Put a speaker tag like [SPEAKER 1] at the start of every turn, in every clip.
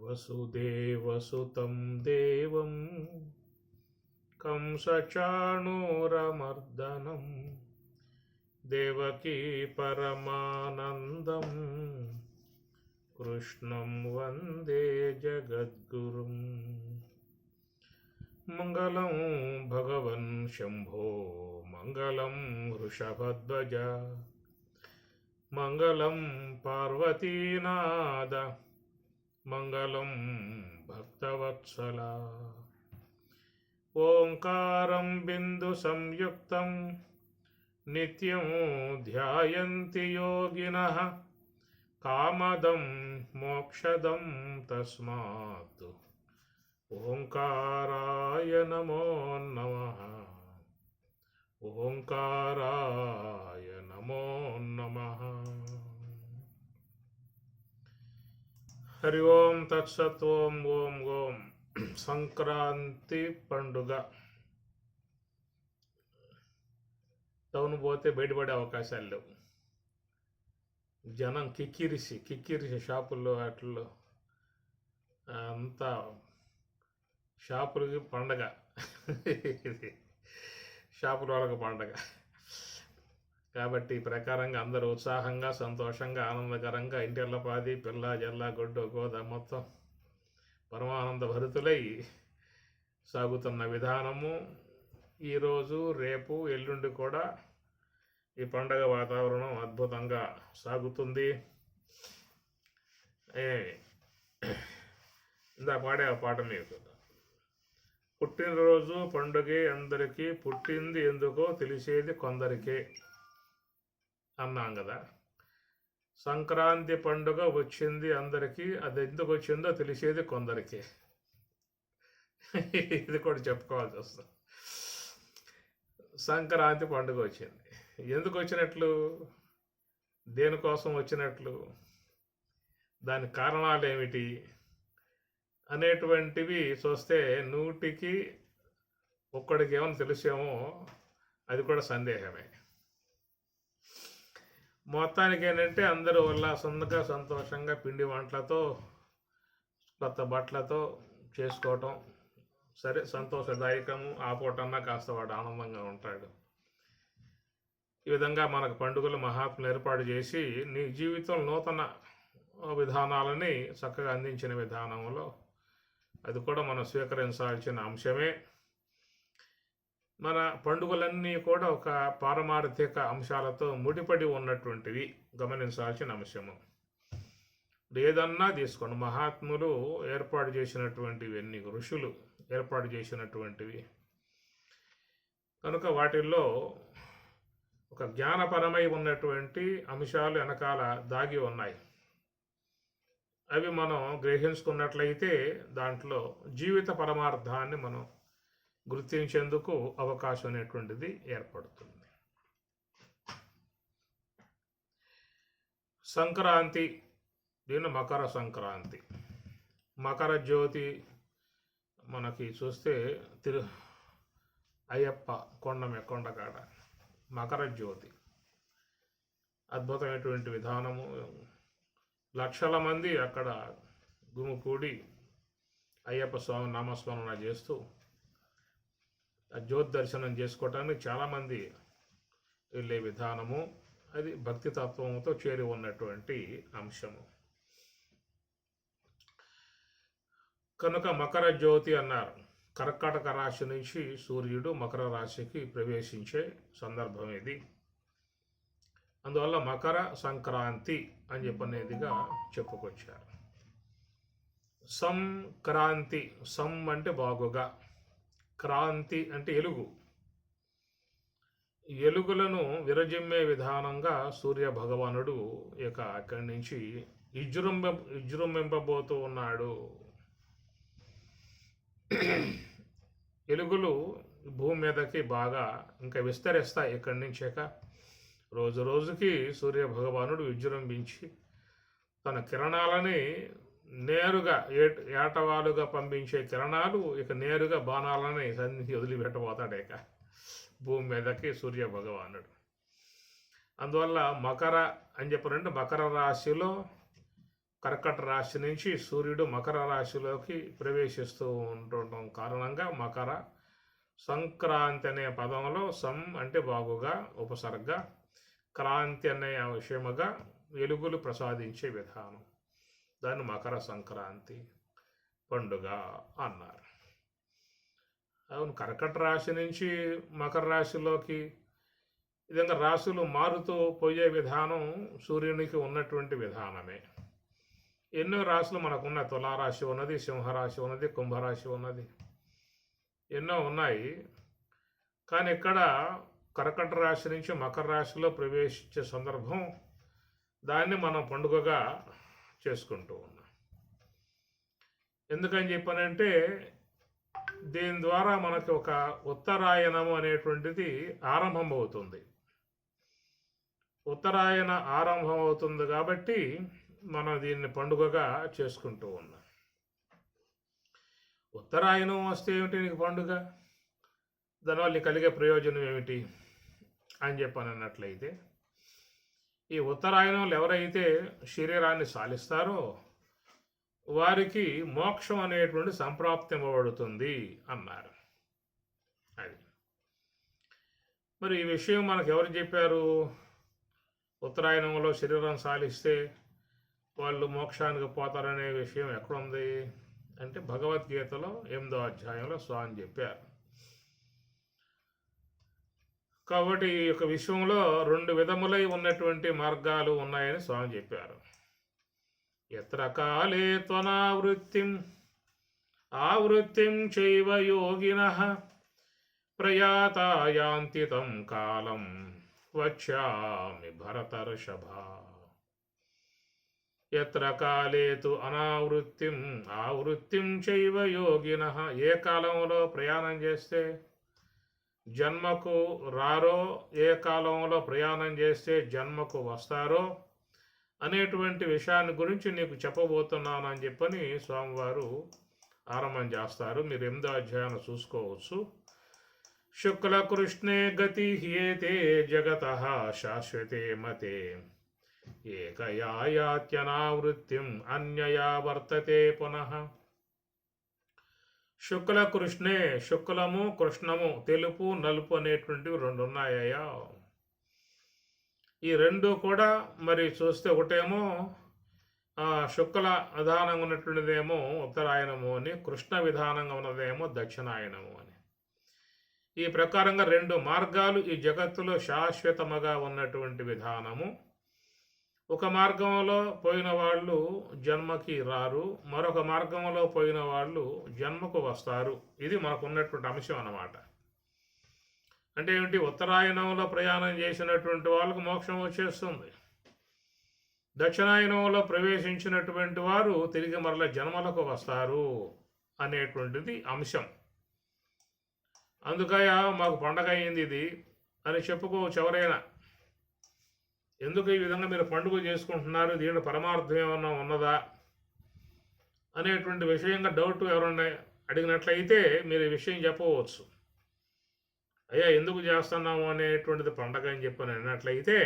[SPEAKER 1] వసుదేవసుతం దేవం కంసచాణూరమర్దనం దేవకీ పరమానందం కృష్ణం వందే జగద్గురుం. మంగళం భగవన్ శంభో మంగళం వృషభధ్వజ మంగళం పార్వతీనాథ మంగళం భక్తవత్సల. ఓంకారం బిందు సంయుక్తం నిత్యం ధ్యాయంతి యోగినః కామదం మోక్షదం తస్మాత్ ఓంకారాయ నమో నమః. ఓంకారాయ నమో నమః. హరి ఓం తత్సత్. ఓం ఓం ఓం. సంక్రాంతి పండుగ టౌన్ పోతే బయటపడే అవకాశాలు లేవు. జనం కిక్కిరిసి షాపుల్లో వాటిల్లో అంతా షాపులకి పండగ, షాపుల వాళ్ళకి పండగ. కాబట్టి ఈ ప్రకారంగా అందరూ ఉత్సాహంగా, సంతోషంగా, ఆనందకరంగా ఇంటిల్లపాది పిల్ల జల్ల గొడ్డు గోద మొత్తం పరమానంద భరితులై సాగుతున్న విధానము ఈరోజు, రేపు, ఎల్లుండి కూడా ఈ పండగ వాతావరణం అద్భుతంగా సాగుతుంది. ఇందా పాడే ఆ పాట మీకు. పుట్టినరోజు పండుగే అందరికీ, పుట్టింది ఎందుకో తెలిసేది కొందరికే అన్నాం కదా. సంక్రాంతి పండుగ వచ్చింది అందరికీ, అది ఎందుకు వచ్చిందో తెలిసేది కొందరికే. ఇది కూడా చెప్పుకోవాల్సి వస్తుంది. సంక్రాంతి పండుగ వచ్చింది, ఎందుకు వచ్చినట్లు, దేనికోసం వచ్చినట్లు, దాని కారణాలు ఏమిటి అనేటువంటివి చూస్తే 100కి 1 ఏమైనా తెలిసేమో అది కూడా సందేహమే. మొత్తానికి ఏంటంటే అందరూ ఉల్లాసంగా, సంతోషంగా పిండి వంటలతో, కొత్త బట్టలతో చేసుకోవటం సరే సంతోషదాయకము. ఆ పూటన్నా కాస్త వాడు ఆనందంగా ఉంటాడు. ఈ విధంగా మనకు పండుగలు మహాత్ములు ఏర్పాటు చేసి నీ జీవితం నూతన విధానాలని చక్కగా అందించిన విధానంలో అది కూడా మనం స్వీకరించాల్సిన అంశమే. మన పండుగలన్నీ కూడా ఒక పారమార్థిక అంశాలతో ముడిపడి ఉన్నటువంటివి, గమనించాల్సిన అంశము. ఏదన్నా తీసుకోండి, మహాత్ములు ఏర్పాటు చేసినటువంటివి, ఎన్ని ఋషులు ఏర్పాటు చేసినటువంటివి కనుక వాటిల్లో ఒక జ్ఞానపరమై ఉన్నటువంటి అంశాలు వెనకాల దాగి ఉన్నాయి. అవి మనం గ్రహించుకున్నట్లయితే దాంట్లో జీవిత పరమార్థాన్ని మనం గుర్తించేందుకు అవకాశం అనేటువంటిది ఏర్పడుతుంది. సంక్రాంతి, దీని మకర సంక్రాంతి. మకర జ్యోతి మనకి చూస్తే అయ్యప్ప కొండకాడ మకర జ్యోతి అద్భుతమైనటువంటి విధానము. లక్షల మంది అక్కడ గుమికూడి అయ్యప్ప స్వామి నామస్మరణ చేస్తూ ఆ జ్యోతి దర్శనం చేసుకోవటానికి చాలామంది వెళ్ళే విధానము, అది భక్తి తత్వంతో చేరి ఉన్నటువంటి అంశము. కనుక మకర జ్యోతి అన్నారు. కర్కాటక రాశి నుంచి సూర్యుడు మకర రాశికి ప్రవేశించే సందర్భం ఇది. అందువల్ల మకర సంక్రాంతి అని చెప్పనేదిగా చెప్పుకొచ్చారు. సంక్రాంతి, సం అంటే బాగుగా, క్రాంతి అంటే ఎలుగు. ఎలుగులను విరజిమ్మే విధానంగా సూర్య భగవానుడు ఇక అక్కడి నుంచి విజృంభింపబోతూ ఉన్నాడు. ఎలుగులు భూమి మీదకి బాగా ఇంకా విస్తరిస్తాయి. ఇక్కడి నుంచాక రోజు రోజుకి సూర్య భగవానుడు విజృంభించి తన కిరణాలని నేరుగా ఏటవాలుగా పంపించే కిరణాలు ఇక నేరుగా బాణాలని సంధి వదిలిపెట్టబోతాడు ఇక భూమి మీదకి సూర్య భగవానుడు. అందువల్ల మకర అని చెప్పారంటే మకర రాశిలో కర్కట రాశి నుంచి సూర్యుడు మకర రాశిలోకి ప్రవేశిస్తూ ఉండటం కారణంగా మకర సంక్రాంతి అనే పదంలో సం అంటే బాగుగా ఉపసర్గ, క్రాంతి అనే విషయముగా వెలుగులు ప్రసాదించే విధానం, దాన్ని మకర సంక్రాంతి పండుగ అన్నారు. అవును, కర్కట రాశి నుంచి మకర రాశిలోకి విధంగా రాశులు మారుతూ పోయే విధానం సూర్యునికి ఉన్నటువంటి విధానమే. ఎన్నో రాశులు మనకున్న తులారాశి ఉన్నది, సింహరాశి ఉన్నది, కుంభరాశి ఉన్నది, ఎన్నో ఉన్నాయి. కానీ ఇక్కడ కర్కట రాశి నుంచి మకర రాశిలో ప్రవేశించే సందర్భం, దాన్ని మనం పండుగగా చేసుకుంటూ ఉన్నాం. ఎందుకని చెప్పానంటే దీని ద్వారా మనకి ఒక ఉత్తరాయణము అనేటువంటిది ఆరంభం అవుతుంది. ఉత్తరాయణ ఆరంభం అవుతుంది కాబట్టి మనం దీన్ని పండుగగా చేసుకుంటూ ఉన్నాం. ఉత్తరాయణం వస్తే ఏమిటి నీకు పండుగ, దానివల్ల కలిగే ప్రయోజనం ఏమిటి అని చెప్పని అన్నట్లయితే, ఈ ఉత్తరాయణంలో ఎవరైతే శరీరాన్ని సాలిస్తారో వారికి మోక్షం అనేటువంటి సంప్రాప్తింపబడుతుంది అన్నారు. అది మరి ఈ విషయం మనకు ఎవరు చెప్పారు? ఉత్తరాయణంలో శరీరం సాలిస్తే వాళ్ళు మోక్షానికి పోతారనే విషయం ఎక్కడుంది అంటే భగవద్గీతలో 8వ అధ్యాయంలో స్వామి చెప్పారు. కాబట్టి ఈ యొక్క విశ్వంలో 2 విధములై ఉన్నటువంటి మార్గాలు ఉన్నాయని స్వామి చెప్పారు. ఎత్ర కాలే త్వనావృత్తిం ఆవృత్తిం చైవ యోగినః ప్రయాతా యాంతి తం కాలం వక్ష్యామి భరతర్షభ. ఎత్ర కాలే తు అనావృత్తిం ఆవృత్తిం చైవ యోగినః, ఏ కాలంలో ప్రయాణం చేస్తే జన్మకు రారో, ఏ కాలంలో ప్రయాణం చేస్తే జన్మకు వస్తారో అనేటువంటి విషయాన్ని గురించి నీకు చెప్పబోతున్నాను అని చెప్పని స్వామివారు ఆరంభం చేస్తారు. మీరు 8వ అధ్యాయాన్ని చూసుకోవచ్చు. శుక్లకృష్ణే గతి హ్యేతే జగతః శాశ్వతే మతే ఏకయాత్యనావృత్తిం అన్యయా వర్తతే పునః. శుక్లకృష్ణే, శుక్లము కృష్ణము, తెలుపు నలుపు అనేటువంటివి 2 ఉన్నాయా. ఈ 2 కూడా మరి చూస్తే ఒకటేమో శుక్ల విధానంగా ఉన్నటువంటిదేమో ఉత్తరాయణము అని, కృష్ణ విధానంగా ఉన్నదేమో దక్షిణాయనము అని. ఈ ప్రకారంగా 2 మార్గాలు ఈ జగత్తులో శాశ్వతముగా ఉన్నటువంటి విధానము. ఒక మార్గంలో పోయిన వాళ్ళు జన్మకి రారు, మరొక మార్గంలో పోయిన వాళ్ళు జన్మకు వస్తారు. ఇది మనకు ఉన్నటువంటి అంశం అన్నమాట. అంటే ఏమిటి? ఉత్తరాయణంలో ప్రయాణం చేసినటువంటి వాళ్ళకు మోక్షం వచ్చేస్తుంది. దక్షిణాయనంలో ప్రవేశించినటువంటి వారు తిరిగి మరల జన్మలకు వస్తారు అనేటువంటిది అంశం. అందుకయ మాకు పండగ అయింది ఇది అని చెప్పుకోవచ్చు ఎవరైనా. ఎందుకు ఈ విధంగా మీరు పండుగ చేసుకుంటున్నారు, దీని పరమార్థం ఏమన్నా ఉన్నదా అనేటువంటి విషయంగా డౌట్ ఎవరన్నా అడిగినట్లయితే మీరు ఈ విషయం చెప్పవచ్చు. అయ్యా ఎందుకు చేస్తున్నాము అనేటువంటిది పండగ అని చెప్పని అన్నట్లయితే,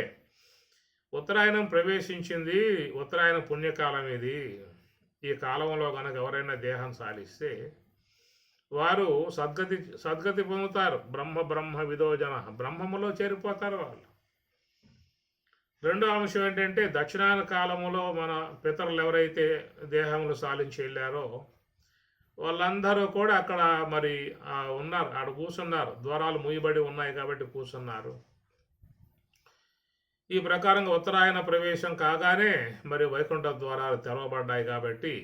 [SPEAKER 1] ఉత్తరాయణం ప్రవేశించింది, ఉత్తరాయణ పుణ్యకాలం ఇది. ఈ కాలంలో కనుక ఎవరైనా దేహం సాలిస్తే వారు సద్గతి పొందుతారు. బ్రహ్మ విదోజన, బ్రహ్మములో చేరిపోతారు వాళ్ళు. రెండో అంశం ఏంటంటే, దక్షిణాయన కాలంలో మన పితరులు ఎవరైతే దేహములు సాలించి వెళ్ళారో వాళ్ళందరూ కూడా అక్కడ మరి ఉన్నారు, ఆడ కూర్చున్నారు. ద్వారాలు మూయబడి ఉన్నాయి కాబట్టి కూర్చున్నారు. ఈ ప్రకారంగా ఉత్తరాయణ ప్రవేశం కాగానే మరి వైకుంఠ ద్వారాలు తెరవబడ్డాయి కాబట్టి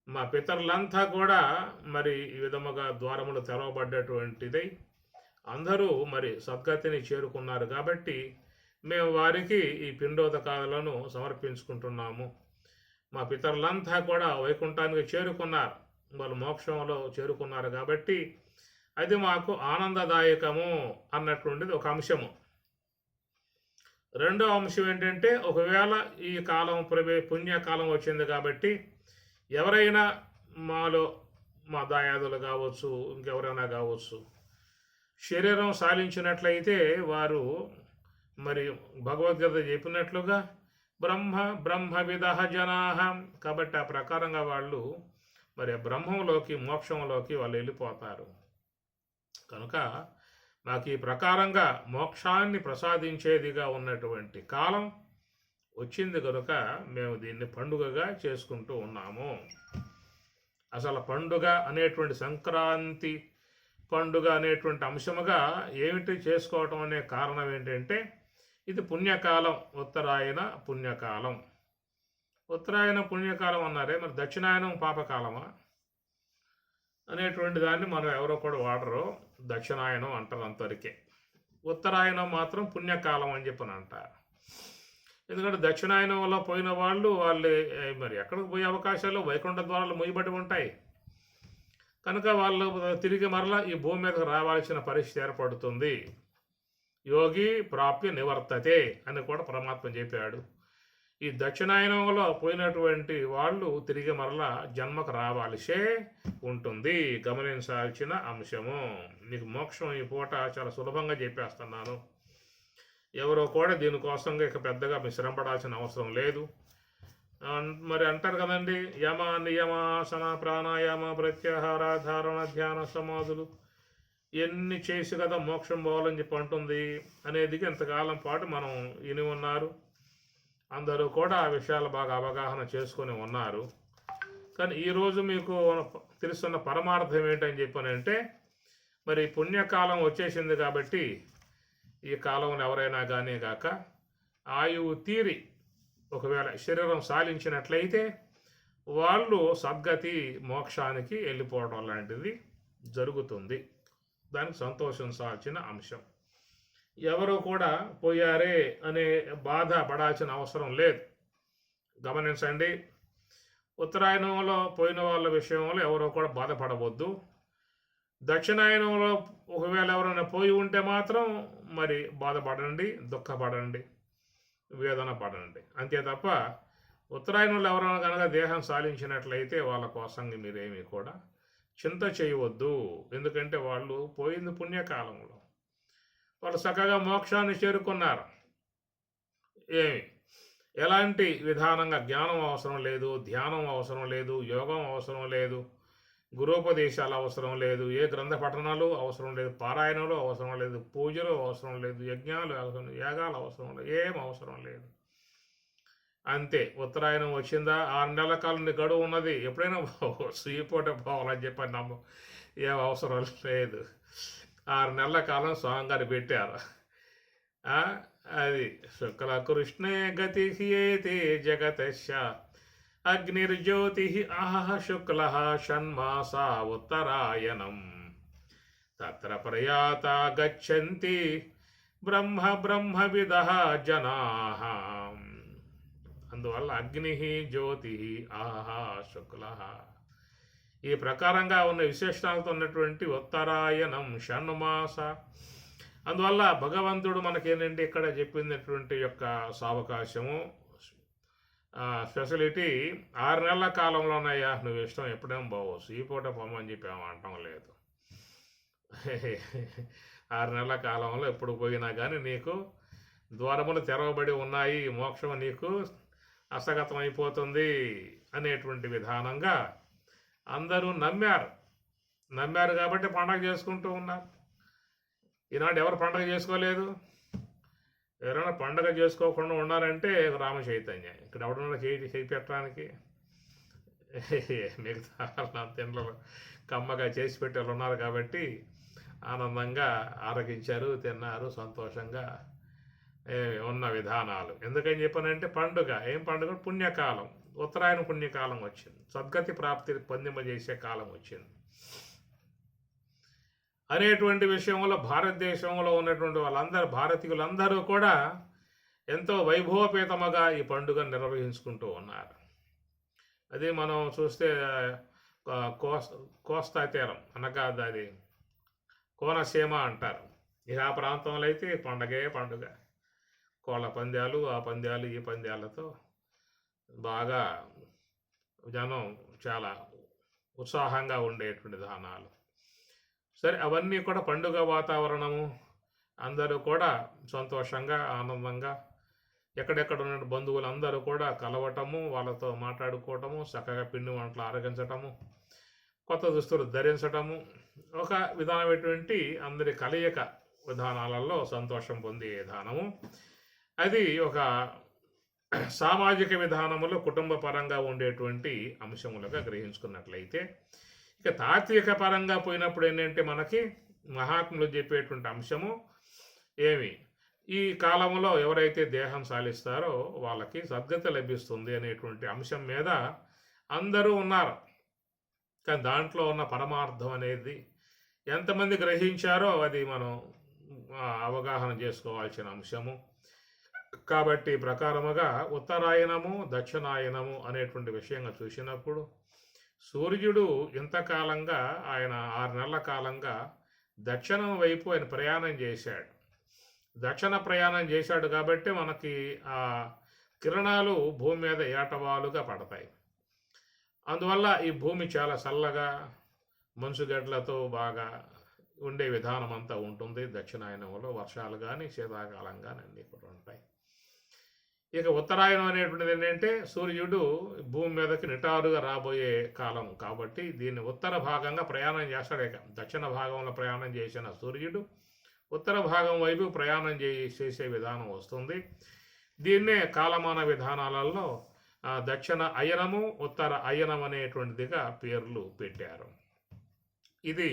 [SPEAKER 1] మా పితరులంతా కూడా మరి ఈ విధముగా ద్వారములు తెరవబడ్డటువంటిదై అందరూ మరి సద్గతిని చేరుకున్నారు. కాబట్టి మేము వారికి ఈ పిండోదకాలను సమర్పించుకుంటున్నాము. మా పితరులంతా కూడా వైకుంఠానికి చేరుకున్నారు, వాళ్ళు మోక్షంలో చేరుకున్నారు కాబట్టి అది మాకు ఆనందదాయకము అన్నటువంటిది ఒక అంశము. రెండో అంశం ఏంటంటే, ఒకవేళ ఈ కాలం పుణ్యకాలం వచ్చింది కాబట్టి ఎవరైనా మాలో మా దాయాదులు కావచ్చు, ఇంకెవరైనా కావచ్చు, శరీరం సాలించినట్లయితే వారు మరి భగవద్గీత చెప్పినట్లుగా బ్రహ్మ బ్రహ్మవిద జనాహ. కాబట్టి ఆ ప్రకారంగా వాళ్ళు మరి బ్రహ్మంలోకి మోక్షంలోకి వాళ్ళు వెళ్ళిపోతారు. కనుక మాకు ఈ ప్రకారంగా మోక్షాన్ని ప్రసాదించేదిగా ఉన్నటువంటి కాలం వచ్చింది కనుక మేము దీన్ని పండుగగా చేసుకుంటూ ఉన్నాము. అసలు పండుగ అనేటువంటి సంక్రాంతి పండుగ అనేటువంటి అంశముగా ఏమిటి చేసుకోవటం అనే కారణం ఏంటంటే ఇది పుణ్యకాలం, ఉత్తరాయణ పుణ్యకాలం. ఉత్తరాయణ పుణ్యకాలం అన్నారే, మరి దక్షిణాయనం పాపకాలమా అనేటువంటి దాన్ని మనం ఎవరో కూడా వాడరు. దక్షిణాయనం అంటారు అంతవరకే. ఉత్తరాయణం మాత్రం పుణ్యకాలం అని చెప్పని అంటారు. ఎందుకంటే దక్షిణాయనంలో పోయిన వాళ్ళు మరి ఎక్కడికి పోయే అవకాశాలు వైకుంఠ ద్వారాలు మూయబడి ఉంటాయి. కనుక వాళ్ళు తిరిగి మరలా ఈ భూమి మీదకు రావాల్సిన పరిస్థితి ఏర్పడుతుంది. యోగి ప్రాప్య నివర్తతే అని కూడా పరమాత్మ చెప్పాడు. ఈ దక్షిణాయనంలో పోయినటువంటి వాళ్ళు తిరిగి మరలా జన్మకు రావాల్సే ఉంటుంది. గమనించాల్సిన అంశము. మీకు మోక్షం ఈ పూట చాలా సులభంగా చెప్పేస్తున్నాను. ఎవరో కూడా దీనికోసంగా ఇక పెద్దగా శ్రమపడాల్సిన అవసరం లేదు. మరి అంటారు కదండి, యమ నియమాసన ప్రాణాయామ ప్రత్యాహార ధారణ ధ్యాన సమాధులు ఇవన్నీ చేసి కదా మోక్షం పోవాలని చెప్పి అంటుంది అనేది ఎంతకాలం పాటు మనం విని ఉన్నారు. అందరూ కూడా ఆ విషయాలు బాగా అవగాహన చేసుకొని ఉన్నారు. కానీ ఈరోజు మీకు తెలుస్తున్న పరమార్థం ఏంటని చెప్పానంటే, మరి పుణ్యకాలం వచ్చేసింది కాబట్టి ఈ కాలంలో ఎవరైనా కానీ కాక ఆయువు తీరి ఒకవేళ శరీరం సాలించినట్లయితే వాళ్ళు సద్గతి మోక్షానికి వెళ్ళిపోవడం లాంటిది జరుగుతుంది. దానికి సంతోషించాల్సిన అంశం. ఎవరు కూడా పోయారే అనే బాధ పడాల్సిన అవసరం లేదు. గమనించండి, ఉత్తరాయణంలో పోయిన వాళ్ళ విషయంలో ఎవరో కూడా బాధపడవద్దు. దక్షిణాయనంలో ఒకవేళ ఎవరైనా పోయి ఉంటే మాత్రం మరి బాధపడండి, దుఃఖపడండి, వేదన పడండి, అంతే తప్ప ఉత్తరాయణంలో ఎవరైనా కనుక దేహం సాధించినట్లయితే వాళ్ళ కోసం మీరేమీ కూడా చింత చేయవద్దు. ఎందుకంటే వాళ్ళు పోయింది పుణ్యకాలంలో, వాళ్ళు చక్కగా మోక్షాన్ని చేరుకున్నారు. ఎలాంటి విధానంగా జ్ఞానం అవసరం లేదు, ధ్యానం అవసరం లేదు, యోగం అవసరం లేదు, గురోపదేశాలు అవసరం లేదు, ఏ గ్రంథ పఠనాలు అవసరం లేదు, పారాయణలు అవసరం లేదు, పూజలు అవసరం లేదు, యజ్ఞాలు అవసరం, యాగాలు అవసరం లేదు, ఏం అవసరం లేదు. అంతే. ఉత్తరాయణం వచ్చిందా 6 నెలల కాలం గడువు ఉన్నది, ఎప్పుడైనా సూయిపోట పోవాలని చెప్పి ఏం అవసరం లేదు. 6 నెలల కాలం స్వామిగారు పెట్టారు. అది శుక్ల కృష్ణే గతి ఏతే జగతశ అగ్నిర్జ్యోతి ఆహ శుక్ల షణ్మాసా ఉత్తరాయణం తత్ర ప్రయాత గచ్చంతి బ్రహ్మవిద జనాః. అందువల్ల అగ్ని జ్యోతి ఆహ శుక్ల ఈ ప్రకారంగా ఉన్న విశేషణాలతో ఉన్నటువంటి ఉత్తరాయణం షణ్మాస. అందువల్ల భగవంతుడు మనకేంటంటే ఇక్కడ చెప్పినటువంటి యొక్క సావకాశము స్పెషలిటీ 6 నెలల కాలంలో ఉన్నాయా, నువ్వు ఇష్టం ఎప్పుడేమో పోవచ్చు, ఈ పూట పొమ్మని చెప్పి అనటం లేదు. 6 నెలల కాలంలో ఎప్పుడు పోయినా కానీ నీకు ద్వారములు తెరవబడి ఉన్నాయి, మోక్షం నీకు హస్తగతం అయిపోతుంది అనేటువంటి విధానంగా అందరూ నమ్మారు కాబట్టి పండగ చేసుకుంటూ ఉన్నారు. ఈనాడు ఎవరు పండగ చేసుకోలేదు. ఎవరైనా పండగ చేసుకోకుండా ఉన్నారంటే రామ చైతన్య. ఇక్కడ ఎవడన్నా చేయి పెట్టడానికి మిగతా తిండ్లలో కమ్మగా చేసి పెట్టే వాళ్ళు ఉన్నారు కాబట్టి ఆనందంగా ఆరగించారు, తిన్నారు, సంతోషంగా ఉన్న విధానాలు. ఎందుకని చెప్పానంటే పండుగ పుణ్యకాలం, ఉత్తరాయణ పుణ్యకాలం వచ్చింది, సద్గతి ప్రాప్తి పొందింపజేసే కాలం వచ్చింది అనేటువంటి విషయంలో భారతదేశంలో ఉన్నటువంటి భారతీయులందరూ కూడా ఎంతో వైభవపేతముగా ఈ పండుగను నిర్వహించుకుంటూ ఉన్నారు. అది మనం చూస్తే కోస్తా తీరం అనగా అది కోనసీమ అంటారు. ఇక ఆ ప్రాంతంలో అయితే పండుగ, కోళ్ళ పందాలు, ఆ పందాలు, ఈ పందాలతో బాగా జనం చాలా ఉత్సాహంగా ఉండేటువంటి విధానాలు. సరే, అవన్నీ కూడా పండుగ వాతావరణము, అందరూ కూడా సంతోషంగా ఆనందంగా ఎక్కడెక్కడ ఉన్న బంధువులందరూ కూడా కలవటము, వాళ్ళతో మాట్లాడుకోవటము, చక్కగా పిండి వంటలు ఆరగించటము, కొత్త దుస్తులు ధరించటము, ఒక విధానమైనటువంటి అందరి కలయిక విధానాలలో సంతోషం పొందే విధానము. అది ఒక సామాజిక విధానములో కుటుంబ పరంగా ఉండేటువంటి అంశములుగా గ్రహించుకున్నట్లయితే, ఇక తాత్విక పరంగా పోయినప్పుడు ఏంటంటే మనకి మహాత్ములు చెప్పేటువంటి అంశము ఏమి, ఈ కాలంలో ఎవరైతే దేహం సాలిస్తారో వాళ్ళకి సద్గతి లభిస్తుంది అనేటువంటి అంశం మీద అందరూ ఉన్నారు. కానీ దాంట్లో ఉన్న పరమార్థం అనేది ఎంతమంది గ్రహించారో అది మనం అవగాహన చేసుకోవాల్సిన అంశము. కాబట్టి ప్రకారముగా ఉత్తరాయణము దక్షిణాయనము అనేటువంటి విషయంగా చూసినప్పుడు, సూర్యుడు ఇంతకాలంగా ఆయన 6 నెలల కాలంగా దక్షిణం వైపు ఆయన ప్రయాణం చేశాడు. దక్షిణ ప్రయాణం చేశాడు కాబట్టి మనకి ఆ కిరణాలు భూమి మీద ఏటవాలుగా పడతాయి. అందువల్ల ఈ భూమి చాలా చల్లగా మంచుగడ్డలతో బాగా ఉండే విధానం అంతా ఉంటుంది. దక్షిణాయనంలో వర్షాలు కానీ శీతాకాలం కానీ అన్నీ కూడా ఉంటాయి. ఇక ఉత్తరాయణం అనేటువంటిది ఏంటంటే సూర్యుడు భూమి మీదకి నిటారుగా రాబోయే కాలం కాబట్టి దీన్ని ఉత్తర భాగంగా ప్రయాణం చేస్తాడు. ఇక దక్షిణ భాగంలో ప్రయాణం చేసిన సూర్యుడు ఉత్తర భాగం వైపు ప్రయాణం చేసే విధానం వస్తుంది. దీన్నే కాలమాన విధానాలలో దక్షిణ అయనము ఉత్తర అయనం అనేటువంటిదిగా పేర్లు పెట్టారు. ఇది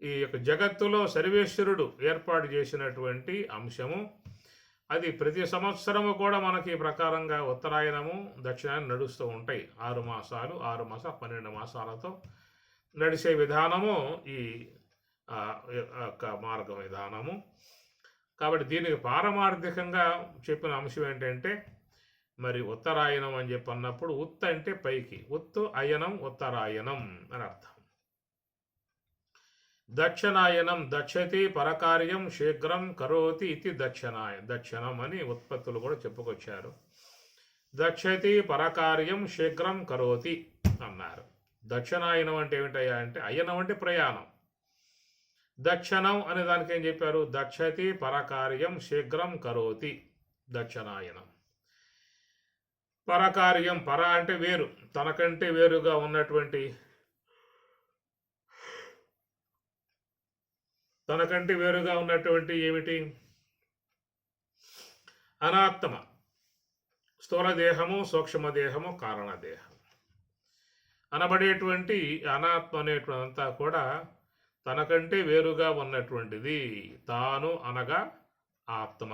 [SPEAKER 1] ఈ యొక్క జగత్తులో సర్వేశ్వరుడు ఏర్పాటు చేసినటువంటి అంశము. అది ప్రతి సంవత్సరము కూడా మనకి ప్రకారంగా ఉత్తరాయణము దక్షిణాయనం నడుస్తూ ఉంటాయి. 6 మాసాలు 12 మాసాలతో నడిచే విధానము ఈ యొక్క మార్గ విధానము. కాబట్టి దీనికి పారమార్థికంగా చెప్పిన అంశం ఏంటంటే, మరి ఉత్తరాయణం అని చెప్పి అన్నప్పుడు ఉత్త అంటే పైకి, ఉత్తు అయనం ఉత్తరాయణం అని అర్థం. దక్షిణాయనం దక్షతి పరకార్యం శీఘ్రం కరోతి ఇది దక్షిణం అని ఉత్పత్తులు కూడా చెప్పుకొచ్చారు. దక్షతి పరకార్యం శీఘ్రం కరోతి అన్నారు. దక్షిణాయనం అంటే ఏమిటయ్యా అంటే, అయనం అంటే ప్రయాణం. దక్షిణం అనే దానికి ఏం చెప్పారు, దక్షతి పరకార్యం శీఘ్రం కరోతి దక్షిణాయనం. పరకార్యం, పర అంటే వేరు, తనకంటే వేరుగా ఉన్నటువంటి, తనకంటే వేరుగా ఉన్నటువంటి ఏమిటి, అనాత్మ, స్థూలదేహము సూక్ష్మదేహము కారణదేహం అనబడేటువంటి అనాత్మ అనేటువంటిదంతా కూడా తనకంటే వేరుగా ఉన్నటువంటిది. తాను అనగా ఆత్మ,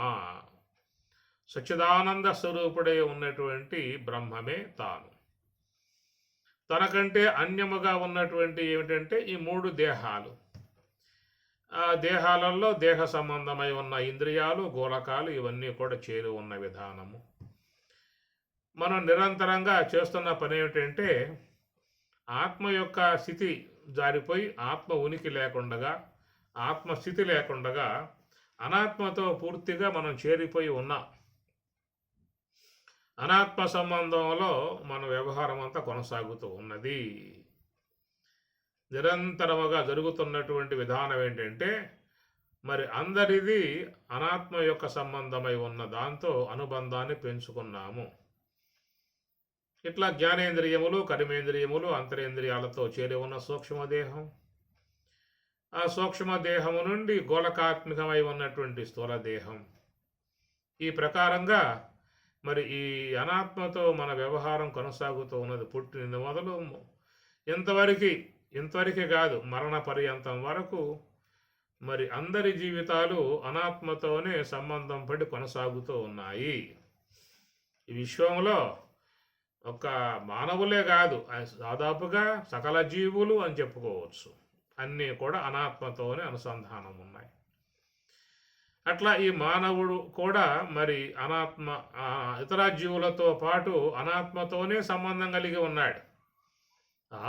[SPEAKER 1] సచ్చిదానంద స్వరూపుడే ఉన్నటువంటి బ్రహ్మమే తాను. తనకంటే అన్యముగా ఉన్నటువంటి ఏమిటంటే ఈ 3 దేహాలు. ఆ దేహాలలో దేహ సంబంధమై ఉన్న ఇంద్రియాలు గోళకాలు ఇవన్నీ కూడా చేరి ఉన్న విధానము. మనం నిరంతరంగా చేస్తున్న పని ఏమిటంటే ఆత్మ యొక్క స్థితి జారిపోయి ఆత్మ ఉనికి లేకుండగా, ఆత్మస్థితి లేకుండగా అనాత్మతో పూర్తిగా మనం చేరిపోయి ఉన్నాం. అనాత్మ సంబంధంలో మన వ్యవహారం అంతా కొనసాగుతూ ఉన్నది. నిరంతరముగా జరుగుతున్నటువంటి విధానం ఏంటంటే, మరి అందరిది అనాత్మ యొక్క సంబంధమై ఉన్న దాంతో అనుబంధాన్ని పెంచుకున్నాము. ఇట్లా జ్ఞానేంద్రియములు కర్మేంద్రియములు అంతరేంద్రియాలతో చేరి ఉన్న సూక్ష్మదేహం, ఆ సూక్ష్మదేహము నుండి గోళకాత్మికమై ఉన్నటువంటి స్థూలదేహం, ఈ ప్రకారంగా మరి ఈ అనాత్మతో మన వ్యవహారం కొనసాగుతూ ఉన్నది. పుట్టిన మొదలు ఇంతవరకు కాదు, మరణ పర్యంతం వరకు మరి అందరి జీవితాలు అనాత్మతోనే సంబంధం పడి కొనసాగుతూ ఉన్నాయి. ఈ విశ్వంలో ఒక మానవులే కాదు, దాదాపుగా సకల జీవులు అని చెప్పుకోవచ్చు, అన్నీ కూడా అనాత్మతోనే అనుసంధానం ఉన్నాయి. అట్లా ఈ మానవుడు కూడా మరి అనాత్మ ఇతర జీవులతో పాటు అనాత్మతోనే సంబంధం కలిగి ఉన్నాడు.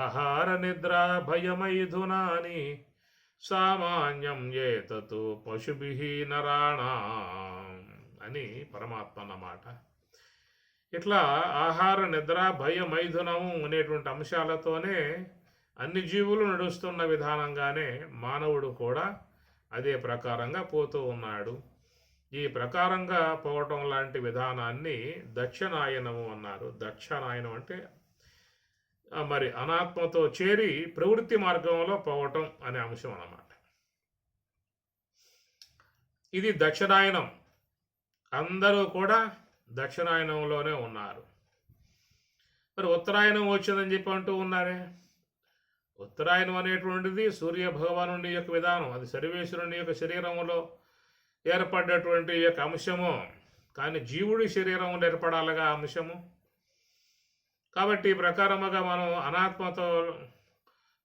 [SPEAKER 1] ఆహార నిద్ర భయమైథునాని సామాన్యం ఏతతు పశుభిః నరాణాం అని పరమాత్మ అన్నమాట. ఇట్లా ఆహార నిద్ర భయమైథునము అనేటువంటి అంశాలతోనే అన్ని జీవులు నడుస్తున్న విధానంగానే మానవుడు కూడా అదే ప్రకారంగా పోతూ ఉన్నాడు. ఈ ప్రకారంగా పోవటం లాంటి విధానాన్ని దక్షిణాయనము అన్నారు. దక్షిణాయనం అంటే మరి అనాత్మతో చేరి ప్రవృత్తి మార్గంలో పోవటం అనే అంశం అన్నమాట. ఇది దక్షిణాయనం. అందరూ కూడా దక్షిణాయనంలోనే ఉన్నారు. మరి ఉత్తరాయణం వచ్చిందని చెప్పి అంటూ ఉన్నారే. ఉత్తరాయణం అనేటువంటిది సూర్య భగవానుడి యొక్క విధానం. అది సర్వేశ్వరుని యొక్క శరీరంలో ఏర్పడ్డటువంటి యొక్క అంశము. కానీ జీవుడి శరీరంలో ఏర్పడాలిగా అంశము. కాబట్టి ఈ ప్రకారముగా మనం అనాత్మతో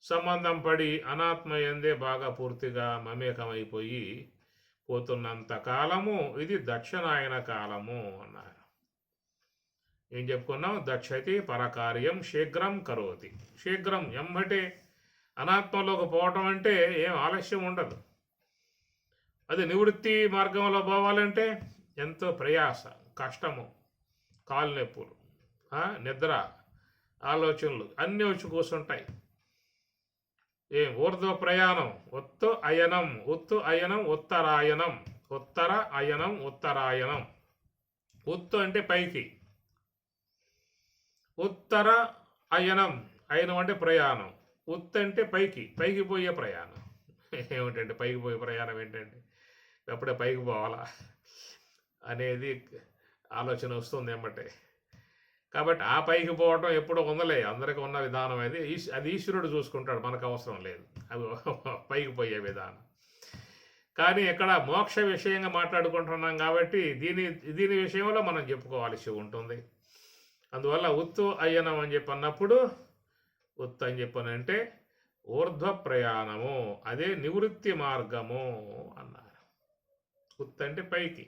[SPEAKER 1] సంబంధం పడి అనాత్మ ఎందే బాగా పూర్తిగా మమేకమైపోయి పోతున్నంత కాలము ఇది దక్షిణాయన కాలము అన్నారు. ఏం చెప్పుకున్నాం? దక్షతి పరకార్యం శీఘ్రం కరోతి. శీఘ్రం ఎమ్మటే అనాత్మలోకి పోవటం అంటే ఏం ఆలస్యం ఉండదు. అది నివృత్తి మార్గంలో పోవాలంటే ఎంతో ప్రయాస, కష్టము, కాలు నొప్పులు, నిద్ర, ఆలోచనలు అన్నీ వచ్చి కూర్చుంటాయి. ఊర్ధ్వ ప్రయాణం, ఉత్తు అయనం, ఉత్తు అయనం ఉత్తరాయణం, ఉత్తర అయనం ఉత్తరాయణం. ఉత్తు అంటే పైకి, ఉత్తర అయనం, అయనం అంటే ప్రయాణం, ఉత్తు అంటే పైకి, పైకి పోయే ప్రయాణం. ఏమిటంటే పైకి పోయే ప్రయాణం ఏంటంటే ఎప్పుడే పైకి పోవాలా అనేది ఆలోచన వస్తుంది ఏమంటే. కాబట్టి ఆ పైకి పోవటం ఎప్పుడో ఉందలే, అందరికీ ఉన్న విధానం అది. అది ఈశ్వరుడు చూసుకుంటాడు, మనకు అవసరం లేదు అది పైకి పోయే విధానం. కానీ ఇక్కడ మోక్ష విషయంగా మాట్లాడుకుంటున్నాం కాబట్టి దీని విషయంలో మనం చెప్పుకోవాల్సి ఉంటుంది. అందువల్ల ఉత్తు అయ్యనం అని చెప్పి అన్నప్పుడు, ఉత్తు అని చెప్పనంటే ఊర్ధ్వ ప్రయాణము, అదే నివృత్తి మార్గము అన్నారు. ఉత్తు అంటే పైకి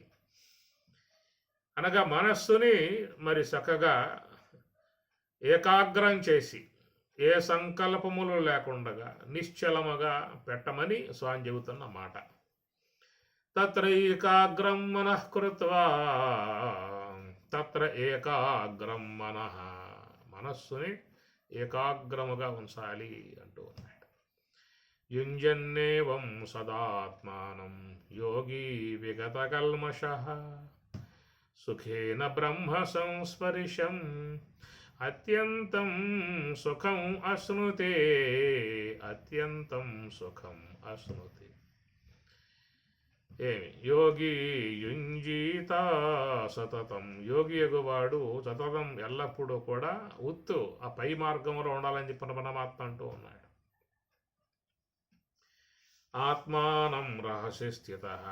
[SPEAKER 1] అనగా మనస్సుని మరి చక్కగా ఏకాగ్రం చేసి ఏ సంకల్పములు లేకుండా నిశ్చలముగా పెట్టమని స్వామి చెబుతున్న మాట. తత్ర ఏకాగ్రం మనః కృత్వా, తత్ర ఏకాగ్రం మనః, మనస్సుని ఏకాగ్రముగా ఉంచాలి అంటూ ఉన్నాడు. యుంజన్నేవం సదాత్మానం యోగి విగత కల్మషః, సుఖేన బ్రహ్మ సంస్పర్శం అత్యంతం సుఖం అశ్నుతే, అత్యంతం సుఖం అశ్నుతే. ఏమి యోగి యుంజీత సతతం, యోగి ఎగువాడు సతతం ఎల్లప్పుడూ కూడా ఉత్తు ఆ పై మార్గంలో ఉండాలని చెప్పిన పరమాత్మ అంటూ ఉన్నాడు. ఆత్మానం రహసి స్థితః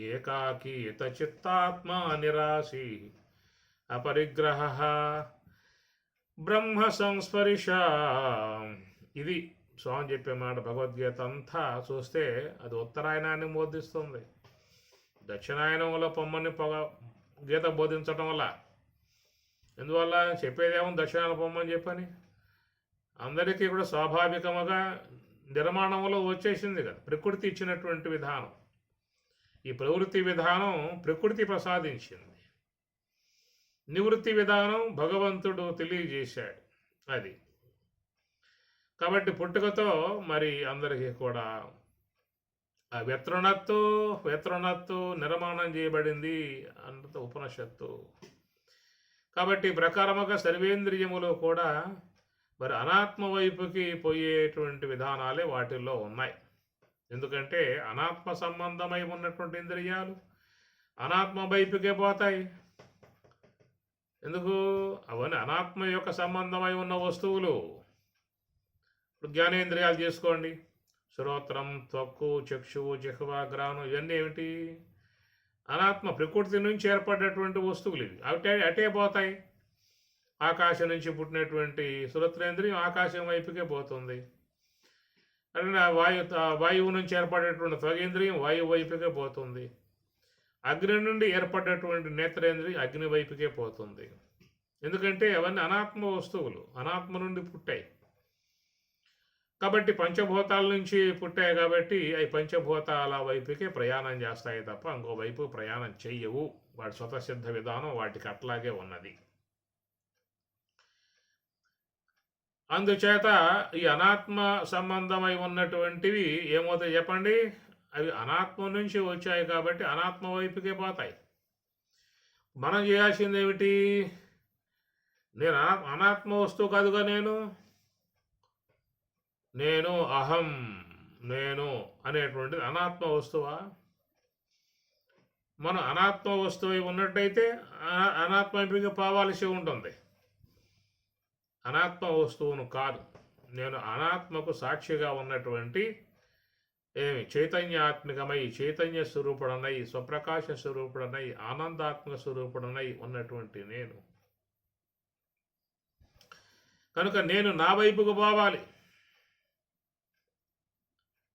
[SPEAKER 1] ఏకాకీత చిత్తాత్మా నిరాశి అపరిగ్రహ బ్రహ్మ సంస్పర్శ. ఇది స్వామి చెప్పే మాట. భగవద్గీత అంతా చూస్తే అది ఉత్తరాయణాన్ని బోధిస్తుంది. దక్షిణాయనంలో పొమ్మని గీత బోధించటం వల్ల, ఎందువల్ల చెప్పేదేమో దక్షిణాయన పొమ్మని చెప్పని అందరికీ కూడా స్వాభావికముగా నిర్మాణంలో వచ్చేసింది కదా. ప్రకృతి ఇచ్చినటువంటి విధానం, ఈ ప్రవృత్తి విధానం ప్రకృతి ప్రసాదించింది. నివృత్తి విధానం భగవంతుడు తెలియజేశాడు. అది కాబట్టి పుట్టుకతో మరి అందరికీ కూడా ఆ వ్యతృణత్తు నిర్మాణం చేయబడింది అన్నది ఉపనిషత్తు. కాబట్టి ప్రకారముగా సర్వేంద్రియములు కూడా మరి అనాత్మ వైపుకి పోయేటువంటి విధానాలే వాటిల్లో ఉన్నాయి. ఎందుకంటే అనాత్మ సంబంధమై ఉన్నటువంటి ఇంద్రియాలు అనాత్మ వైపుకే పోతాయి. ఎందుకు? అవన్నీ అనాత్మ యొక్క సంబంధమై ఉన్న వస్తువులు. ఇప్పుడు జ్ఞానేంద్రియాలు చేసుకోండి, శ్రోత్రం, త్వక్కు, చక్షువు, జిహ్వ, గ్రాణం, ఇవన్నీ ఏమిటి? అనాత్మ ప్రకృతి నుంచి ఏర్పడేటువంటి వస్తువులు ఇవి. అటే పోతాయి. ఆకాశం నుంచి పుట్టినటువంటి శ్రోత్రేంద్రియం ఆకాశం వైపుకే పోతుంది. అట్లా వాయువు నుంచి ఏర్పడేటువంటి త్వగేంద్రియం వాయువు వైపుకే పోతుంది. అగ్ని నుండి ఏర్పడేటువంటి నేత్రేంద్రియం అగ్ని వైపుకే పోతుంది. ఎందుకంటే అవన్నీ అనాత్మ వస్తువులు, అనాత్మ నుండి పుట్టాయి. కాబట్టి పంచభూతాల నుంచి పుట్టాయి కాబట్టి అవి పంచభూతాల వైపుకే ప్రయాణం చేస్తాయి తప్ప ఇంకో వైపు ప్రయాణం చెయ్యవు. వాటి స్వతసిద్ధ విధానం వాటికి అట్లాగే ఉన్నది. అందుచేత ఈ అనాత్మ సంబంధమై ఉన్నటువంటివి ఏమవుతాయి చెప్పండి? అవి అనాత్మ నుంచి వచ్చాయి కాబట్టి అనాత్మ వైపుకే పోతాయి. మనం చేయాల్సింది ఏమిటి? నేను అనాత్మ వస్తువు కాదుగా నేను అహం నేను అనేటువంటిది అనాత్మ వస్తువా? మనం అనాత్మ వస్తువు ఉన్నట్టయితే అనాత్మ వైపుకి పోవాల్సి ఉంటుంది. అనాత్మ వస్తువును కాదు, నేను అనాత్మకు సాక్షిగా ఉన్నటువంటి చైతన్యాత్మికమై చైతన్య స్వరూపుడనై స్వప్రకాశ స్వరూపుడనై ఆనందాత్మక స్వరూపుడనై ఉన్నటువంటి నేను. కనుక నేను నా వైపుకు పోవాలి.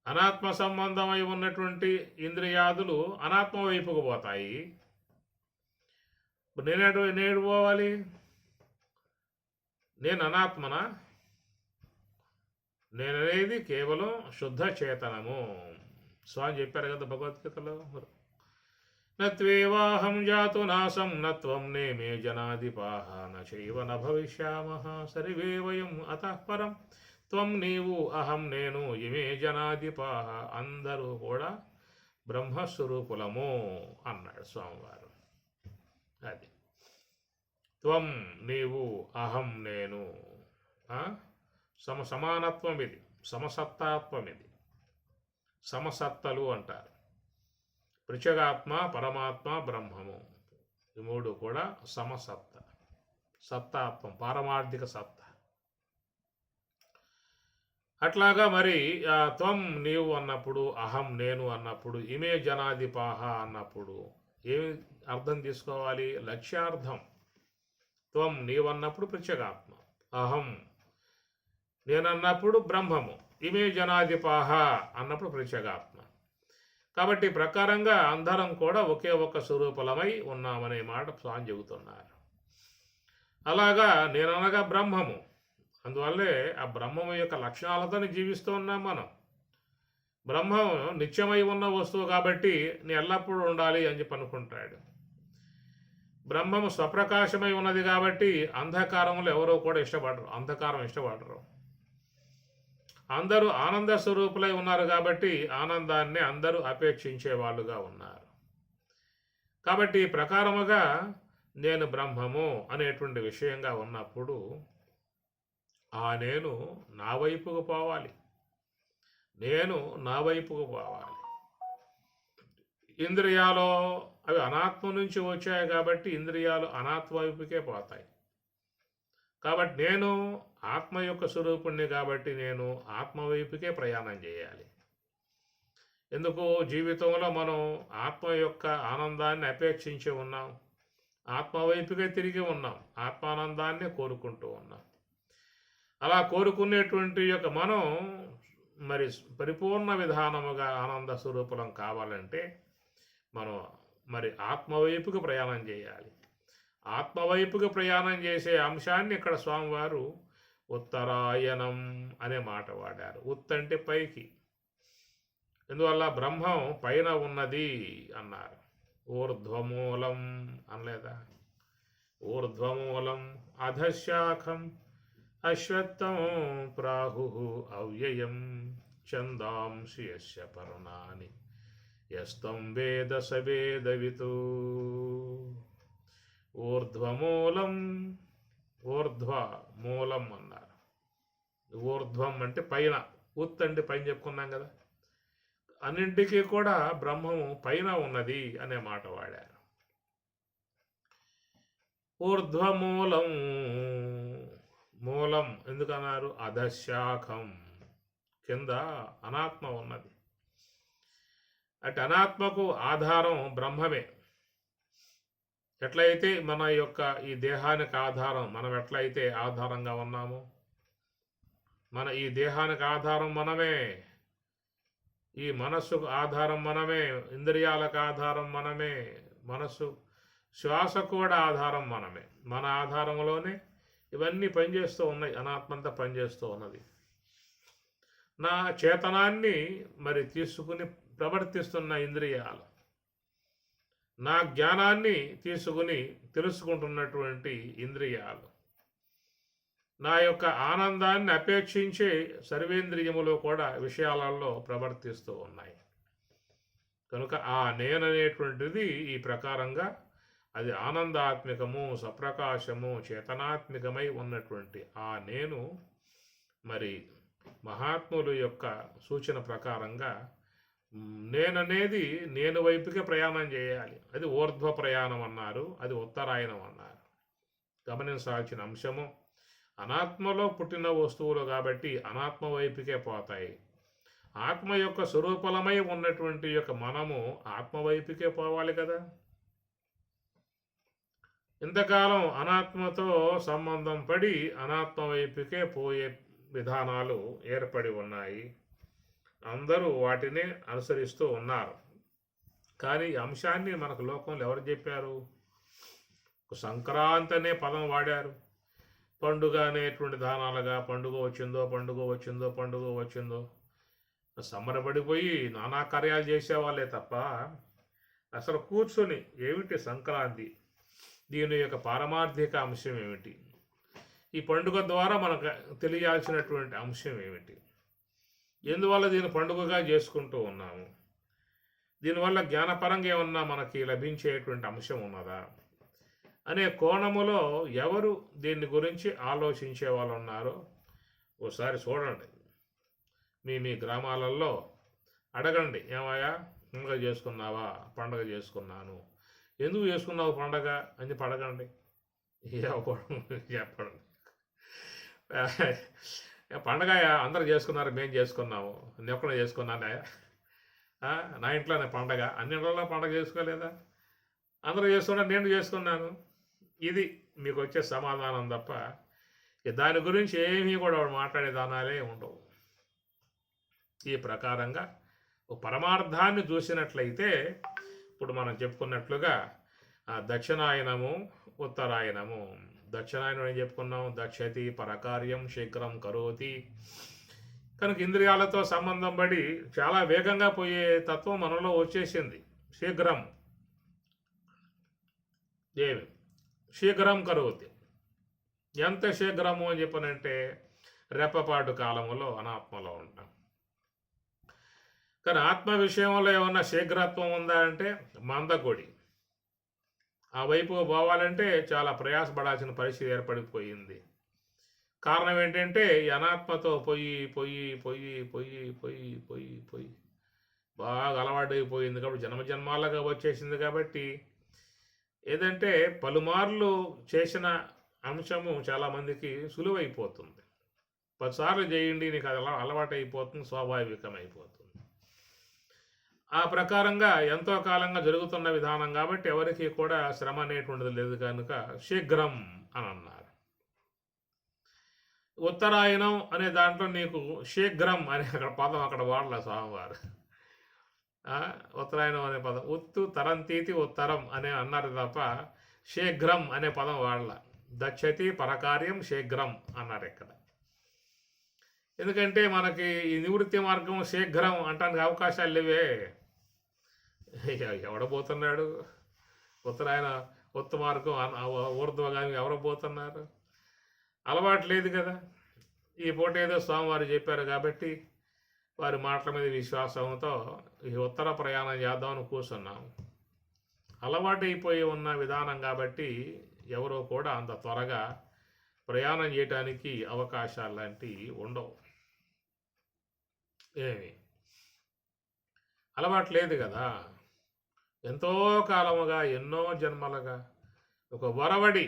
[SPEAKER 1] అనాత్మ సంబంధమై ఉన్నటువంటి ఇంద్రియాదులు అనాత్మ వైపుకు పోతాయి. నేనేడు పోవాలి? నేను అనాత్మనా? నేననేది కేవలం శుద్ధ చేతనము. స్వామి చెప్పారు కదా భగవద్గీతలో, నత్వేవాహం జాతు నాశం నత్వం నేమే జనాధిపాహ నైవ న భవిష్యామః సర్వే వయం అతః పరం త్వం నీవు అహం నేను ఇమే జనాధిపాహ. అందరూ కూడా బ్రహ్మస్వరూపులము అన్నాడు స్వామివారు. అది త్వం నీవు అహం నేను. సమానత్వం ఇది, సమసత్తాత్వం ఇది. సమసత్తలు అంటారు. పృచగాత్మ, పరమాత్మ, బ్రహ్మము, ఈ మూడు కూడా సమసత్త, సత్తాత్వం, పారమార్థిక సత్త. అట్లాగా మరి త్వం నీవు అన్నప్పుడు, అహం నేను అన్నప్పుడు, ఇమే జనాధిపాహ అన్నప్పుడు ఏమి అర్థం తీసుకోవాలి? లక్ష్యార్థం. త్వం నీవన్నప్పుడు పృచగాత్మ, అహం నేనన్నప్పుడు బ్రహ్మము, ఇమే జనాధిపాహ అన్నప్పుడు పృచగాత్మ. కాబట్టి ప్రకారంగా అందరం కూడా ఒకే ఒక్క స్వరూపలమై ఉన్నామనే మాట స్వామి చెబుతున్నారు. అలాగా నేననగా బ్రహ్మము. అందువల్లే ఆ బ్రహ్మము యొక్క లక్షణాలతో జీవిస్తూ ఉన్నాం మనం. బ్రహ్మం నిత్యమై ఉన్న వస్తువు కాబట్టి నేను ఎల్లప్పుడూ ఉండాలి అని చెప్పి అనుకుంటాడు. బ్రహ్మము స్వప్రకాశమై ఉన్నది కాబట్టి అంధకారంలో ఎవరో కూడా ఇష్టపడరు, అంధకారం ఇష్టపడరు. అందరూ ఆనంద స్వరూపులై ఉన్నారు కాబట్టి ఆనందాన్ని అందరూ అపేక్షించే వాళ్ళుగా ఉన్నారు. కాబట్టి ఈ ప్రకారముగా నేను బ్రహ్మము అనేటువంటి విషయంగా ఉన్నప్పుడు నేను నా వైపుకు పోవాలి. నేను నా వైపుకు పోవాలి. ఇంద్రియాలు అవి అనాత్మ నుంచి వచ్చాయి కాబట్టి ఇంద్రియాలు అనాత్మ వైపుకే పోతాయి. కాబట్టి నేను ఆత్మ యొక్క స్వరూపుణ్ణి కాబట్టి నేను ఆత్మ వైపుకే ప్రయాణం చేయాలి. ఎందుకు? జీవితంలో మనం ఆత్మ యొక్క ఆనందాన్ని అపేక్షించి ఉన్నాం, ఆత్మ వైపుకే తిరిగి ఉన్నాం, ఆత్మానందాన్ని కోరుకుంటూ ఉన్నాం. అలా కోరుకునేటువంటి యొక్క మనం మరి పరిపూర్ణ విధానముగా ఆనంద స్వరూపులం కావాలంటే మనం మరి ఆత్మవైపుకు ప్రయాణం చేయాలి. ఆత్మవైపుకు ప్రయాణం చేసే అంశాన్ని ఇక్కడ స్వామివారు ఉత్తరాయణం అనే మాట వాడారు. ఉత్ అంటే పైకి. ఎందువల్ల బ్రహ్మం పైన ఉన్నది అన్నారు. ఊర్ధ్వమూలం అనలేదా? ఊర్ధ్వమూలం అధశాఖం అశ్వత్థం ప్రాహు అవ్యయం ఛందాంసి యస్య పర్ణాని యస్తం వేద స వేదవితు. ఊర్ధ్వమూలం, ఊర్ధ్వ మూలం అన్నారు. ఊర్ధ్వం అంటే పైన, ఉత్ అంటే పైన చెప్పుకున్నాం కదా. అన్నింటికీ కూడా బ్రహ్మము పైన ఉన్నది అనే మాట వాడారు. ఊర్ధ్వమూలం, మూలం ఎందుకన్నారు? అధశాఖం, కింద అనాత్మ ఉన్నది. అటు అనాత్మకు ఆధారం బ్రహ్మమే. ఎట్లయితే మన యొక్క ఈ దేహానికి ఆధారం, మనం ఎట్లయితే ఆధారంగా ఉన్నామో, మన ఈ దేహానికి ఆధారం మనమే, ఈ మనస్సుకు ఆధారం మనమే, ఇంద్రియాలకు ఆధారం మనమే, మనస్సు శ్వాస కూడా ఆధారం మనమే. మన ఆధారంలోనే ఇవన్నీ పనిచేస్తూ ఉన్నాయి, అనాత్మంతా పనిచేస్తూ ఉన్నది. నా చేతనాన్ని మరి తీసుకుని ప్రవర్తిస్తున్న ఇంద్రియాలు, నా జ్ఞానాన్ని తీసుకుని తెలుసుకుంటున్నటువంటి ఇంద్రియాలు, నా యొక్క ఆనందాన్ని అపేక్షించే సర్వేంద్రియములు కూడా విషయాలలో ప్రవర్తిస్తూ ఉన్నాయి. కనుక ఆ నేననేటువంటిది ఈ ప్రకారంగా అది ఆనందాత్మికము, సప్రకాశము, చేతనాత్మికమై ఉన్నటువంటి ఆ నేను మరి మహాత్ముల యొక్క సూచన ప్రకారంగా నేననేది నేను వైపుకే ప్రయాణం చేయాలి. అది ఊర్ధ్వ ప్రయాణం అన్నారు, అది ఉత్తరాయణం అన్నారు. గమనించాల్సిన అంశము అనాత్మలో పుట్టిన వస్తువులు కాబట్టి అనాత్మ వైపుకే పోతాయి. ఆత్మ యొక్క స్వరూపలమై ఉన్నటువంటి యొక్క మనము ఆత్మ వైపుకే పోవాలి కదా. ఇంతకాలం అనాత్మతో సంబంధం పడి అనాత్మ వైపుకే పోయే విధానాలు ఏర్పడి ఉన్నాయి. అందరూ వాటిని అనుసరిస్తూ ఉన్నారు. కానీ ఈ అంశాన్ని మనకు లోకంలో ఎవరు చెప్పారు? సంక్రాంతి అనే పదం వాడారు. పండుగ అనేటువంటి దానాలుగా పండుగ వచ్చిందో పండుగ వచ్చిందో పండుగ వచ్చిందో సంబరపడిపోయి నానా కార్యాలు చేసేవాళ్ళే తప్ప అసలు కూర్చొని ఏమిటి సంక్రాంతి, దీని యొక్క పారమార్థిక అంశం ఏమిటి, ఈ పండుగ ద్వారా మనకు తెలియాల్సినటువంటి అంశం ఏమిటి, ఎందువల్ల దీని పండుగగా చేసుకుంటూ ఉన్నాము, దీనివల్ల జ్ఞానపరంగా ఏమన్నా మనకి లభించేటువంటి అంశం ఉన్నదా అనే కోణములో ఎవరు దీని గురించి ఆలోచించే వాళ్ళు ఉన్నారో ఓసారి చూడండి. మీ గ్రామాలలో అడగండి, ఏమయ్యా పండుగ చేసుకున్నావా? పండగ చేసుకున్నాను. ఎందుకు చేసుకున్నావు పండగ అని అడగండి. చెప్పండి. పండగ అందరూ చేసుకున్నారు, మేము చేసుకున్నాము, నేను ఒక్కడే చేసుకున్నానా? నా ఇంట్లోనే పండగ, అన్ని ఇళ్ళలో పండగ చేసుకోలేదా? అందరూ చేసుకున్నారు, నేను చేసుకున్నాను. ఇది మీకు వచ్చే సమాధానం తప్ప దాని గురించి ఏమీ కూడా మాట్లాడే దానాలే ఉండవు. ఈ ప్రకారంగా పరమార్థాన్ని చూసినట్లయితే ఇప్పుడు మనం చెప్పుకున్నట్లుగా దక్షిణాయనము, ఉత్తరాయణము. దక్షిణాయనం ఏం చెప్పుకున్నాం? దక్షతి పరకార్యం శీఘ్రం కరోతి. కనుక ఇంద్రియాలతో సంబంధం పడి చాలా వేగంగా పోయే తత్వం మనలో వచ్చేసింది. శీఘ్రం ఏమి శీఘ్రం కరోతి. ఎంత శీఘ్రము అని చెప్పనంటే రెప్పపాటు కాలములో అనాత్మలో ఉంటాం. కానీ ఆత్మ విషయంలో ఏమన్నా శీఘ్రత్వం ఉందా అంటే మందకొడి. ఆ వైపు పోవాలంటే చాలా ప్రయాసపడాల్సిన పరిస్థితి ఏర్పడిపోయింది. కారణం ఏంటంటే ఈ అనాత్మతో పొయ్యి బాగా అలవాటైపోయింది కాబట్టి జన్మజన్మాలుగా వచ్చేసింది కాబట్టి ఏదంటే పలుమార్లు చేసిన అంశము చాలామందికి సులువైపోతుంది. 10 సార్లు చేయండి, నీకు అది అలవాటైపోతుంది, స్వాభావికమైపోతుంది. ఆ ప్రకారంగా ఎంతో కాలంగా జరుగుతున్న విధానం కాబట్టి ఎవరికి కూడా శ్రమ అనేటువంటిది లేదు కనుక శీఘ్రం అని అన్నారు. ఉత్తరాయణం అనే దాంట్లో నీకు శీఘ్రం అనే పదం అక్కడ వాడలే స్వామివారు. ఉత్తరాయణం అనే పదం ఉత్తు తరంతీతి ఉత్తరం అనే అన్నారు తప్ప శీఘ్రం అనే పదం వాడల. దక్షతి పరకార్యం శీఘ్రం అన్నారు ఇక్కడ. ఎందుకంటే మనకి ఈ నివృత్తి మార్గం శీఘ్రం అంటానికి అవకాశాలు లేవే. ఎవడబోతున్నాడు? ఉత్తరాయణ ఉత్త మార్గం ఊర్ధ్వగామి ఎవరు పోతున్నారు? అలవాటు లేదు కదా. ఈ పూట ఏదో స్వామివారు చెప్పారు కాబట్టి వారి మాటల మీద విశ్వాసంతో ఈ ఉత్తర ప్రయాణం చేద్దామని కూర్చున్నాం. అలవాటైపోయి ఉన్న విధానం కాబట్టి ఎవరో కూడా అంత త్వరగా ప్రయాణం చేయడానికి అవకాశాలు లాంటివి ఉండవు. ఏమి అలవాటు లేదు కదా. ఎంతో కాలముగా ఎన్నో జన్మలుగా ఒక వరవడి,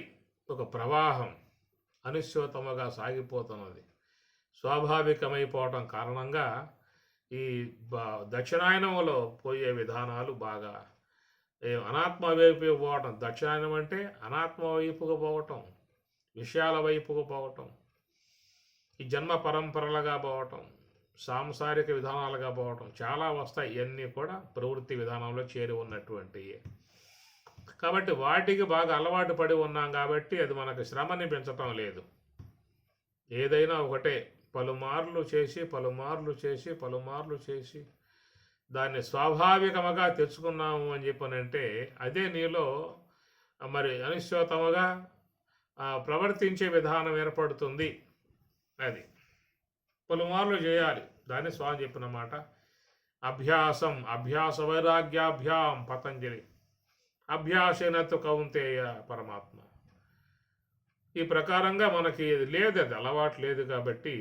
[SPEAKER 1] ఒక ప్రవాహం అనిశ్చితముగా సాగిపోతున్నది. స్వాభావికమైపోవటం కారణంగా ఈ దక్షిణాయనంలో పోయే విధానాలు బాగా అనాత్మ వైపుకు పోవటం. దక్షిణాయనం అంటే అనాత్మ వైపుకు పోవటం, విషయాల వైపుకు పోవటం, ఈ జన్మ పరంపరలుగా పోవటం, సాంసారిక విధానాలుగా పోవటం చాలా వస్తాయి. ఇవన్నీ కూడా ప్రవృత్తి విధానంలో చేరి ఉన్నటువంటివి కాబట్టి వాటికి బాగా అలవాటు పడి ఉన్నాం కాబట్టి అది మనకు శ్రమని పెంచటం లేదు. ఏదైనా ఒకటే పలుమార్లు చేసి దాన్ని స్వాభావికముగా తెచ్చుకున్నాము అని చెప్పనంటే అదే నీలో మరి అనిశ్చితముగా ప్రవర్తించే విధానం ఏర్పడుతుంది. అది పలుమార్లు చేయాలి. దాన్ని స్వామి చెప్పిన మాట అభ్యాసం అభ్యాస వైరాగ్యాభ్యాం పతంజలి అభ్యాసేనతు కౌంతేయ పరమాత్మ. ఈ ప్రకారంగా మనకి లేదు, అది అలవాటు లేదు కాబట్టి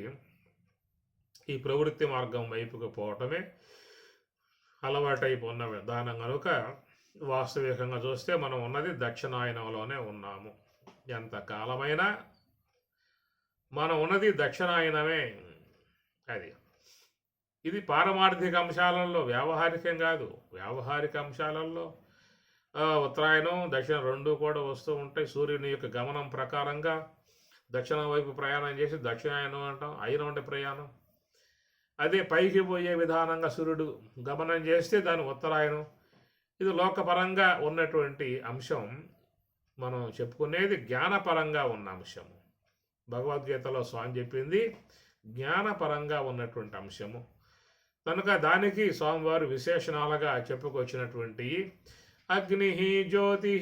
[SPEAKER 1] ఈ ప్రవృత్తి మార్గం వైపుకు పోవటమే అలవాటైపోన్న విధానం కనుక వాస్తవికంగా చూస్తే మనం ఉన్నది దక్షిణాయనంలోనే ఉన్నాము. ఎంతకాలమైనా మనం ఉన్నది దక్షిణాయనమే. అది ఇది పారమార్థిక అంశాలలో, వ్యావహారికం కాదు. వ్యావహారిక అంశాలలో ఉత్తరాయణం దక్షిణం రెండు కూడా వస్తూ ఉంటాయి. సూర్యుని యొక్క గమనం ప్రకారంగా దక్షిణం వైపు ప్రయాణం చేసి దక్షిణాయనం అంటాం. అయినం అంటే ప్రయాణం. అదే పైకి పోయే విధానంగా సూర్యుడు గమనం చేస్తే దాని ఉత్తరాయణం. ఇది లోకపరంగా ఉన్నటువంటి అంశం. మనం చెప్పుకునేది జ్ఞానపరంగా ఉన్న అంశము. భగవద్గీతలో స్వామి చెప్పింది జ్ఞానపరంగా ఉన్నటువంటి అంశము కనుక దానికి స్వామివారు విశేషణాలుగా చెప్పుకొచ్చినటువంటి అగ్ని జ్యోతి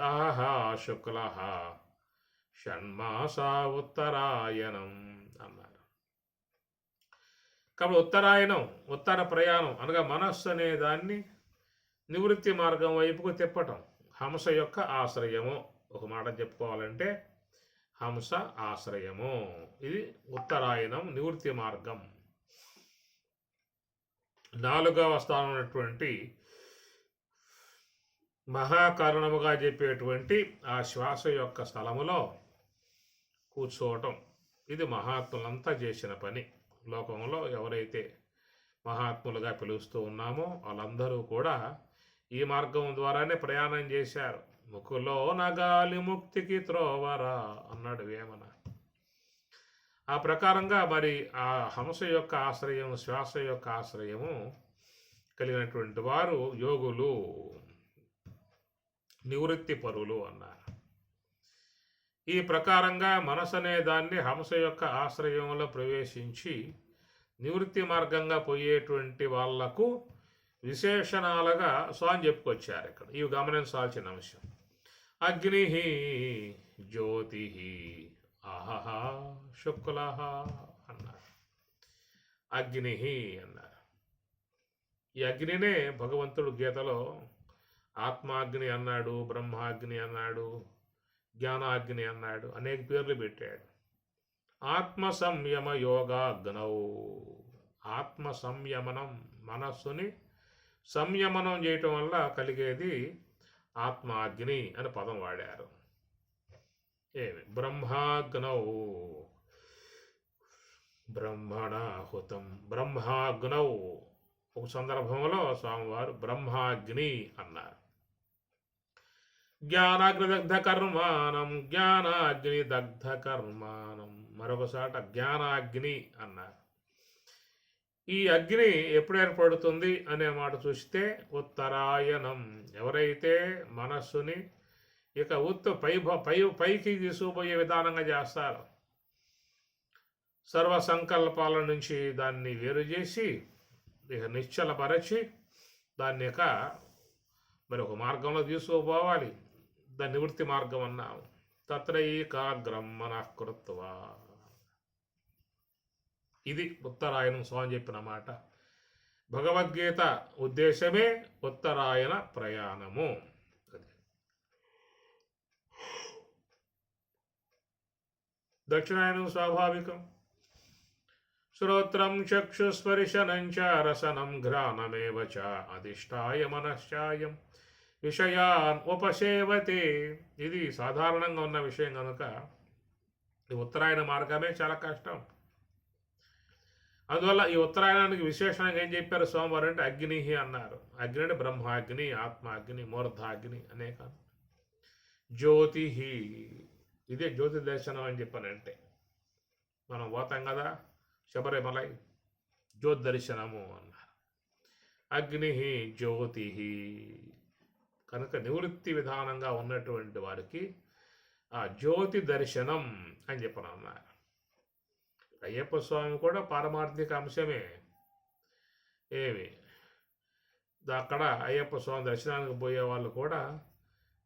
[SPEAKER 1] ఆహా శుక్ల షణ్మాసా ఉత్తరాయణం అన్నారు. కాబట్టి ఉత్తరాయణం, ఉత్తర ప్రయాణం అనగా మనస్సు అనే దాన్ని నివృత్తి మార్గం వైపుకు తిప్పటం. హంస యొక్క ఆశ్రయము, ఒక మాట చెప్పుకోవాలంటే హంస ఆశ్రయము. ఇది ఉత్తరాయణం, నివృత్తి మార్గం. 4వ స్థానం ఉన్నటువంటి మహాకారణముగా చెప్పేటువంటి ఆ శ్వాస యొక్క స్థలములో కూర్చోవటం. ఇది మహాత్ములంతా చేసిన పని. లోకంలో ఎవరైతే మహాత్ములుగా పిలుస్తూ ఉన్నామో వాళ్ళందరూ కూడా ఈ మార్గం ద్వారానే ప్రయాణం చేశారు. ముక్కులో నగాలి ముక్తికి త్రోవరా అన్నాడు వేమన. ఆ ప్రకారంగా మరి ఆ హంస యొక్క ఆశ్రయం, శ్వాస యొక్క ఆశ్రయము కలిగినటువంటి వారు యోగులు, నివృత్తి పరులు అన్నారు. ఈ ప్రకారంగా మనసు అనే దాన్ని హంస యొక్క ఆశ్రయంలో ప్రవేశించి నివృత్తి మార్గంగా పోయేటువంటి వాళ్లకు విశేషణాలుగా స్వామి చెప్పుకొచ్చారు. ఇక్కడ ఇవి గమనించాల్సిన అంశం. అగ్ని జ్యోతి ఆహ శుక్ల అన్నారు. అగ్ని అన్నారు. ఈ అగ్నినే భగవంతుడు గీతలో ఆత్మాగ్ని అన్నాడు, బ్రహ్మాగ్ని అన్నాడు, జ్ఞానాగ్ని అన్నాడు, అనేక పేర్లు పెట్టాడు. ఆత్మ సంయమ యోగాగ్నౌ, ఆత్మ సంయమనం, మనస్సుని సంయమనం చేయటం వల్ల కలిగేది ఆత్మాగ్ని అని పదం వాడారు. ఏమి బ్రహ్మాగ్నౌ బ్రహ్మణాహుతం, బ్రహ్మాగ్నౌ ఒక సందర్భంలో స్వామివారు బ్రహ్మాగ్ని అన్నారు. జ్ఞానాగ్ని దగ్ధ కర్మానం, జ్ఞానాగ్ని దగ్ధ కర్మానం, మరొకసాట జ్ఞానాగ్ని అన్నారు. ఈ అగ్ని ఎప్పుడు ఏర్పడుతుంది అనే మాట చూస్తే ఉత్తరాయణం. ఎవరైతే మనస్సుని ఇక పైకి తీసుకుపోయే విధానంగా చేస్తారో, సర్వ సంకల్పాల నుంచి దాన్ని వేరు చేసి ఇక నిశ్చలపరచి దాన్ని ఇక మరి ఒక మార్గంలో తీసుకుపోవాలి. దాన్ని నివృత్తి మార్గం అన్నాము. తత్రైకాగ్రం మనఃకృత్వా, ఇది ఉత్తరాయణం స్వామి చెప్పిన మాట. భగవద్గీత ఉద్దేశమే ఉత్తరాయణ ప్రయాణము. దక్షిణాయనం స్వాభావికం. శ్రోత్రం చక్షుస్పర్శనం చ రసనం ఘ్రాణమేవ చ అధిష్టాయ మనశ్చాయం విషయాన్ ఉపసేవతే. ఇది సాధారణంగా ఉన్న విషయం కనుక ఈ ఉత్తరాయణ మార్గమే చాలా కష్టం. అందువల్ల ఈ ఉత్తరాయణానికి విశేషంగా ఏం చెప్పారు స్వామివారు అంటే అగ్ని అన్నారు. అగ్ని అంటే బ్రహ్మాగ్ని, ఆత్మాగ్ని, మూర్ధాగ్ని అనేక. జ్యోతి, ఇదే జ్యోతి దర్శనం అని చెప్పానంటే మనం పోతాం కదా శబరిమలై, జ్యోతి దర్శనము అన్నారు. అగ్ని జ్యోతి కనుక నివృత్తి విధానంగా ఉన్నటువంటి వారికి ఆ జ్యోతి దర్శనం అని చెప్పనన్నారు. అయ్యప్ప స్వామి కూడా పారమార్థిక అంశమే. ఏమి అక్కడ అయ్యప్ప స్వామి దర్శనానికి పోయే వాళ్ళు కూడా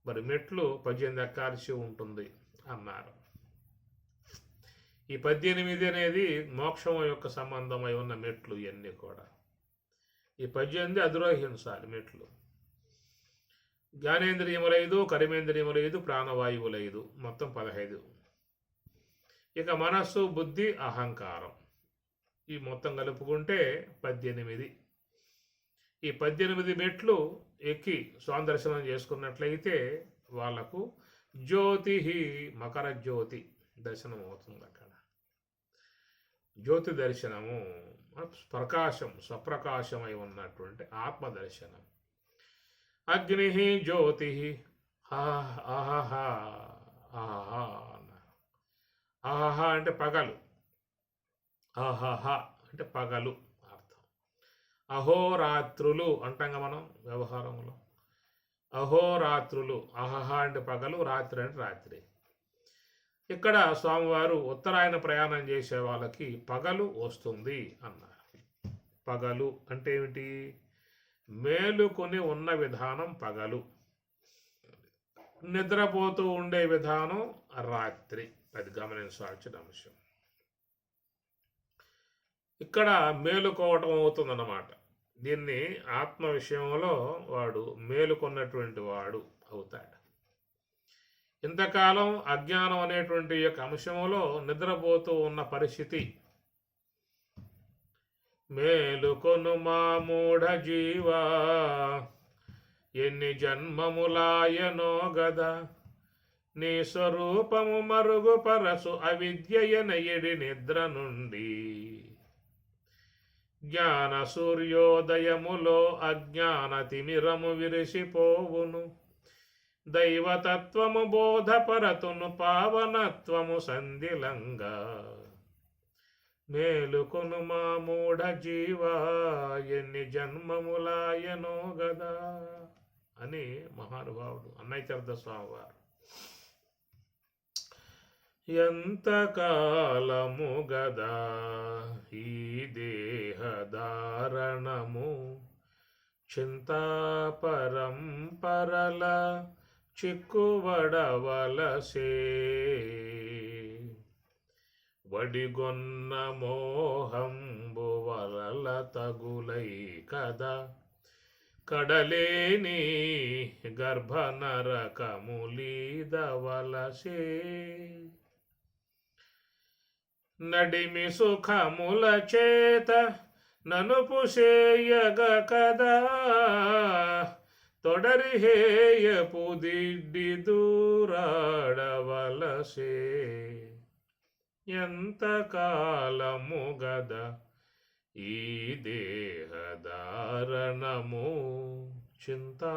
[SPEAKER 1] మరి మెట్లు 18 ఎక్కాల్సి ఉంటుంది అన్నారు. ఈ 18 అనేది మోక్షం యొక్క సంబంధమై ఉన్న మెట్లు. ఇవన్నీ కూడా ఈ 18 అధిరోహించాలి మెట్లు. జ్ఞానేంద్రియములైదు, కర్మేంద్రియములైదు, ప్రాణవాయువులైదు, మొత్తం 15. ఇక మనస్సు, బుద్ధి, అహంకారం ఈ మొత్తం కలుపుకుంటే 18. ఈ 18 మెట్లు ఎక్కి స్వామి దర్శనం చేసుకున్నట్లయితే వాళ్లకు జ్యోతి, మకర జ్యోతి దర్శనం అవుతుంది. అక్కడ జ్యోతి దర్శనము, ప్రకాశం, స్వప్రకాశమై ఉన్నటువంటి ఆత్మ దర్శనం. అగ్ని జ్యోతి, ఆహా ఆహా అన్నారు. ఆహా అంటే పగలు, ఆహాహా అంటే పగలు అర్థం. అహోరాత్రులు అంటాం మనం వ్యవహారంలో. అహోరాత్రులు, ఆహా అంటే పగలు, రాత్రి అంటే రాత్రి. ఇక్కడ స్వామివారు ఉత్తరాయణ ప్రయాణం చేసే వాళ్ళకి పగలు వస్తుంది అన్నారు. పగలు అంటే ఏమిటి? మేలుకొని ఉన్న విధానం పగలు, నిద్రపోతూ ఉండే విధానం రాత్రి. అది గమనించాల్సిన అంశం. ఇక్కడ మేలుకోవటం అవుతుందన్నమాట. దీన్ని ఆత్మ విషయంలో వాడు మేలుకొన్నటువంటి వాడు అవుతాడు. ఇంతకాలం అజ్ఞానం అనేటువంటి యొక్క అంశంలో నిద్రపోతూ ఉన్న పరిస్థితి. మేలుకొను మా మూఢ జీవా, ఎన్ని జన్మములాయనో గదా, నీ స్వరూపము మరుగుపరసు అవిద్యయనయడి నిద్ర నుండి. జ్ఞాన సూర్యోదయములో అజ్ఞాన తిమిరము విరిసిపోవును, దైవతత్వము బోధపరతును పావనత్వము సంధిలంగా. మేలుకొను మా మూఢ జీవా, ఎన్ని జన్మములాయనో గదా అని మహానుభావుడు అన్నయ్య చరిత్ర స్వామివారు. ఎంతకాలము గదా ఈ దేహధారణము, చింతాపరంపరల చిక్కువడవలసే. వడిగొన్న మోహంబు వలల తగులై కదా, కడలేని గర్భనరకములీదవలసే. నడిమి సుఖముల చేత ననుపుసేయగ కదా, తొడరి హేయపు దిడ్డి దూరాడవలసే. ఎంతకాలము గదా ఈ దేహధారణము, చింతాపరంపరల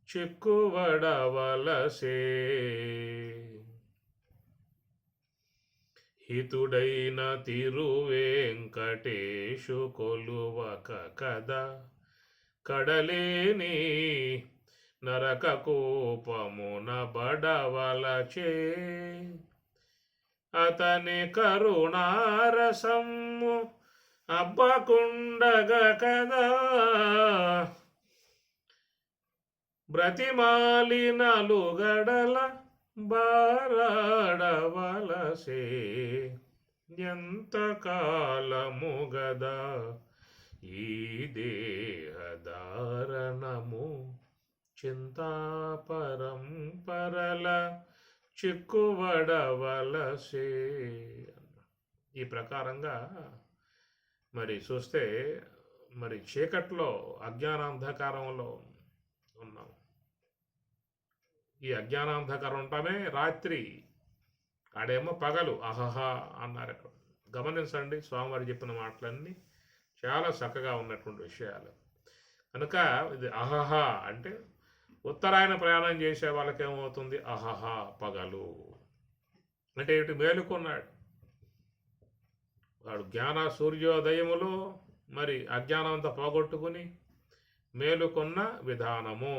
[SPEAKER 1] చిక్కువడవలసే. హితుడైన తిరువేంకటేశు కొలువక కదా, కడలేని నరక కూపమున బడవలచే. అతని కరుణారసము అబ్బకుండగ కదా, బ్రతిమాలినలు గడల బారాడవలసే. ఎంతకాలము గదా ఈ దేహధారణము, చింతాపరంపరల చిక్కువడవలసే. ఈ ప్రకారంగా మరి చూస్తే మరి చీకట్లో అజ్ఞానాంధకారంలో ఉన్నాం. ఈ అజ్ఞానాంధకారం ఉంటామే రాత్రి, ఆడేమో పగలు. అహహా అన్నారు. అక్కడ గమనించండి, స్వామివారు చెప్పిన మాటలన్నీ చాలా చక్కగా ఉన్నటువంటి విషయాలు. కనుక ఇది అహహా అంటే ఉత్తరాయణ ప్రయాణం చేసే వాళ్ళకి ఏమవుతుంది? అహహా పగలు అంటే ఏమిటి? మేలుకున్నాడు వాడు. జ్ఞాన సూర్యోదయములో మరి అజ్ఞానం అంతా పోగొట్టుకుని మేలుకొన్న విధానము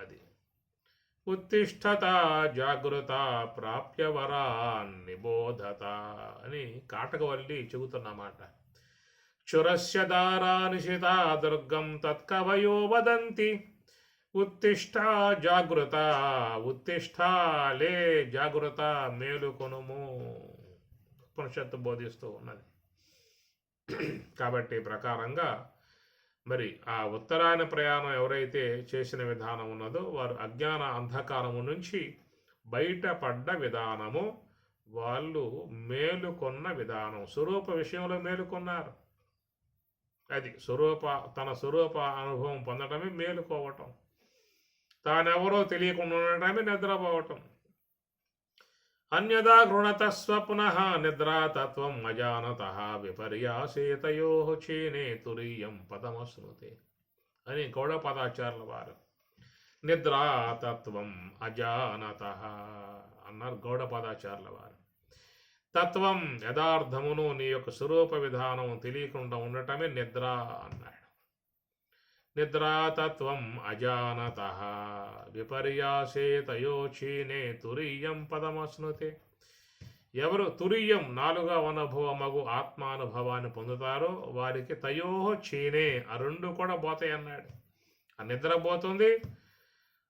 [SPEAKER 1] అది. ఉత్తిష్టత జాగృత ప్రాప్య వరాన్ని బోధత అని కాటకవల్లి చెబుతున్నమాట. క్షురస్య దారానిశితా దుర్గం తత్కవయో వదంతి, ఉత్తిష్ట జాగృత, ఉత్తిష్ట లే, జాగృత మేలుకొనుము ఉపనిషత్తు బోధిస్తూ ఉన్నది. కాబట్టి ప్రకారంగా మరి ఆ ఉత్తరాయణ ప్రయాణం ఎవరైతే చేసిన విధానం ఉన్నదో వారు అజ్ఞాన అంధకారము నుంచి బయటపడ్డ విధానము, వాళ్ళు మేలుకొన్న విధానం, స్వరూప విషయంలో మేలుకొన్నారు. అది తన స్వరూప అనుభవం పొందడమే మేలుకోవటం, తానెవరో తెలియకుండా ఉండటమే నిద్రపోవటం. అన్యదా గృణత స్వప్నః నిద్రాతత్వం అజానతః విపర్యాసేతయో క్షీణే తురీయం పదమశ్నుతే అని గౌడపదాచార్యుల వారు నిద్రాతత్వం అజానతః అన్నారు. గౌడపదాచార్యుల వారు తత్వం యథార్థమును నీ యొక్క స్వరూప విధానం తెలియకుండా ఉండటమే నిద్ర అన్నాడు. నిద్రాతత్వం అజానతః విపర్యాసే తయోక్షీణే తురీయం పదమశ్నుతే. ఎవరు తురీయం 4వ అనుభవమగు ఆత్మానుభవాన్ని పొందుతారో వారికి తయోహ క్షీణే ఆ 2 కూడా పోతాయి అన్నాడు. ఆ నిద్ర పోతుంది,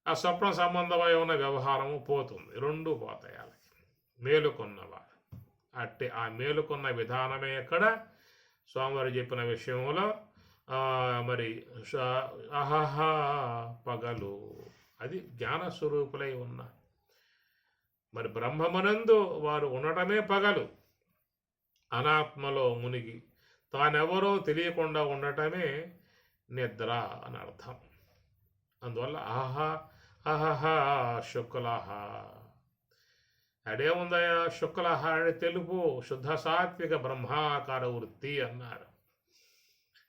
[SPEAKER 1] ఆ స్వప్న సంబంధమై ఉన్న వ్యవహారము పోతుంది, 2 పోతాయి. వాళ్ళకి మేలుకొన్నవారు అట్టి ఆ మేలుకొన్న విధానమే ఎక్కడ స్వామివారు చెప్పిన విషయంలో మరి అహహ పగలు అది జ్ఞానస్వరూపులై ఉన్న మరి బ్రహ్మమునందు వారు ఉండటమే పగలు, అనాత్మలో మునిగి తానెవరో తెలియకుండా ఉండటమే నిద్ర అని అర్థం. అందువల్ల అహహ శుక్లహ అడేముందయా శుక్లహ అంటే తెలుపు, శుద్ధ సాత్విక బ్రహ్మాకార వృత్తి అన్నారు.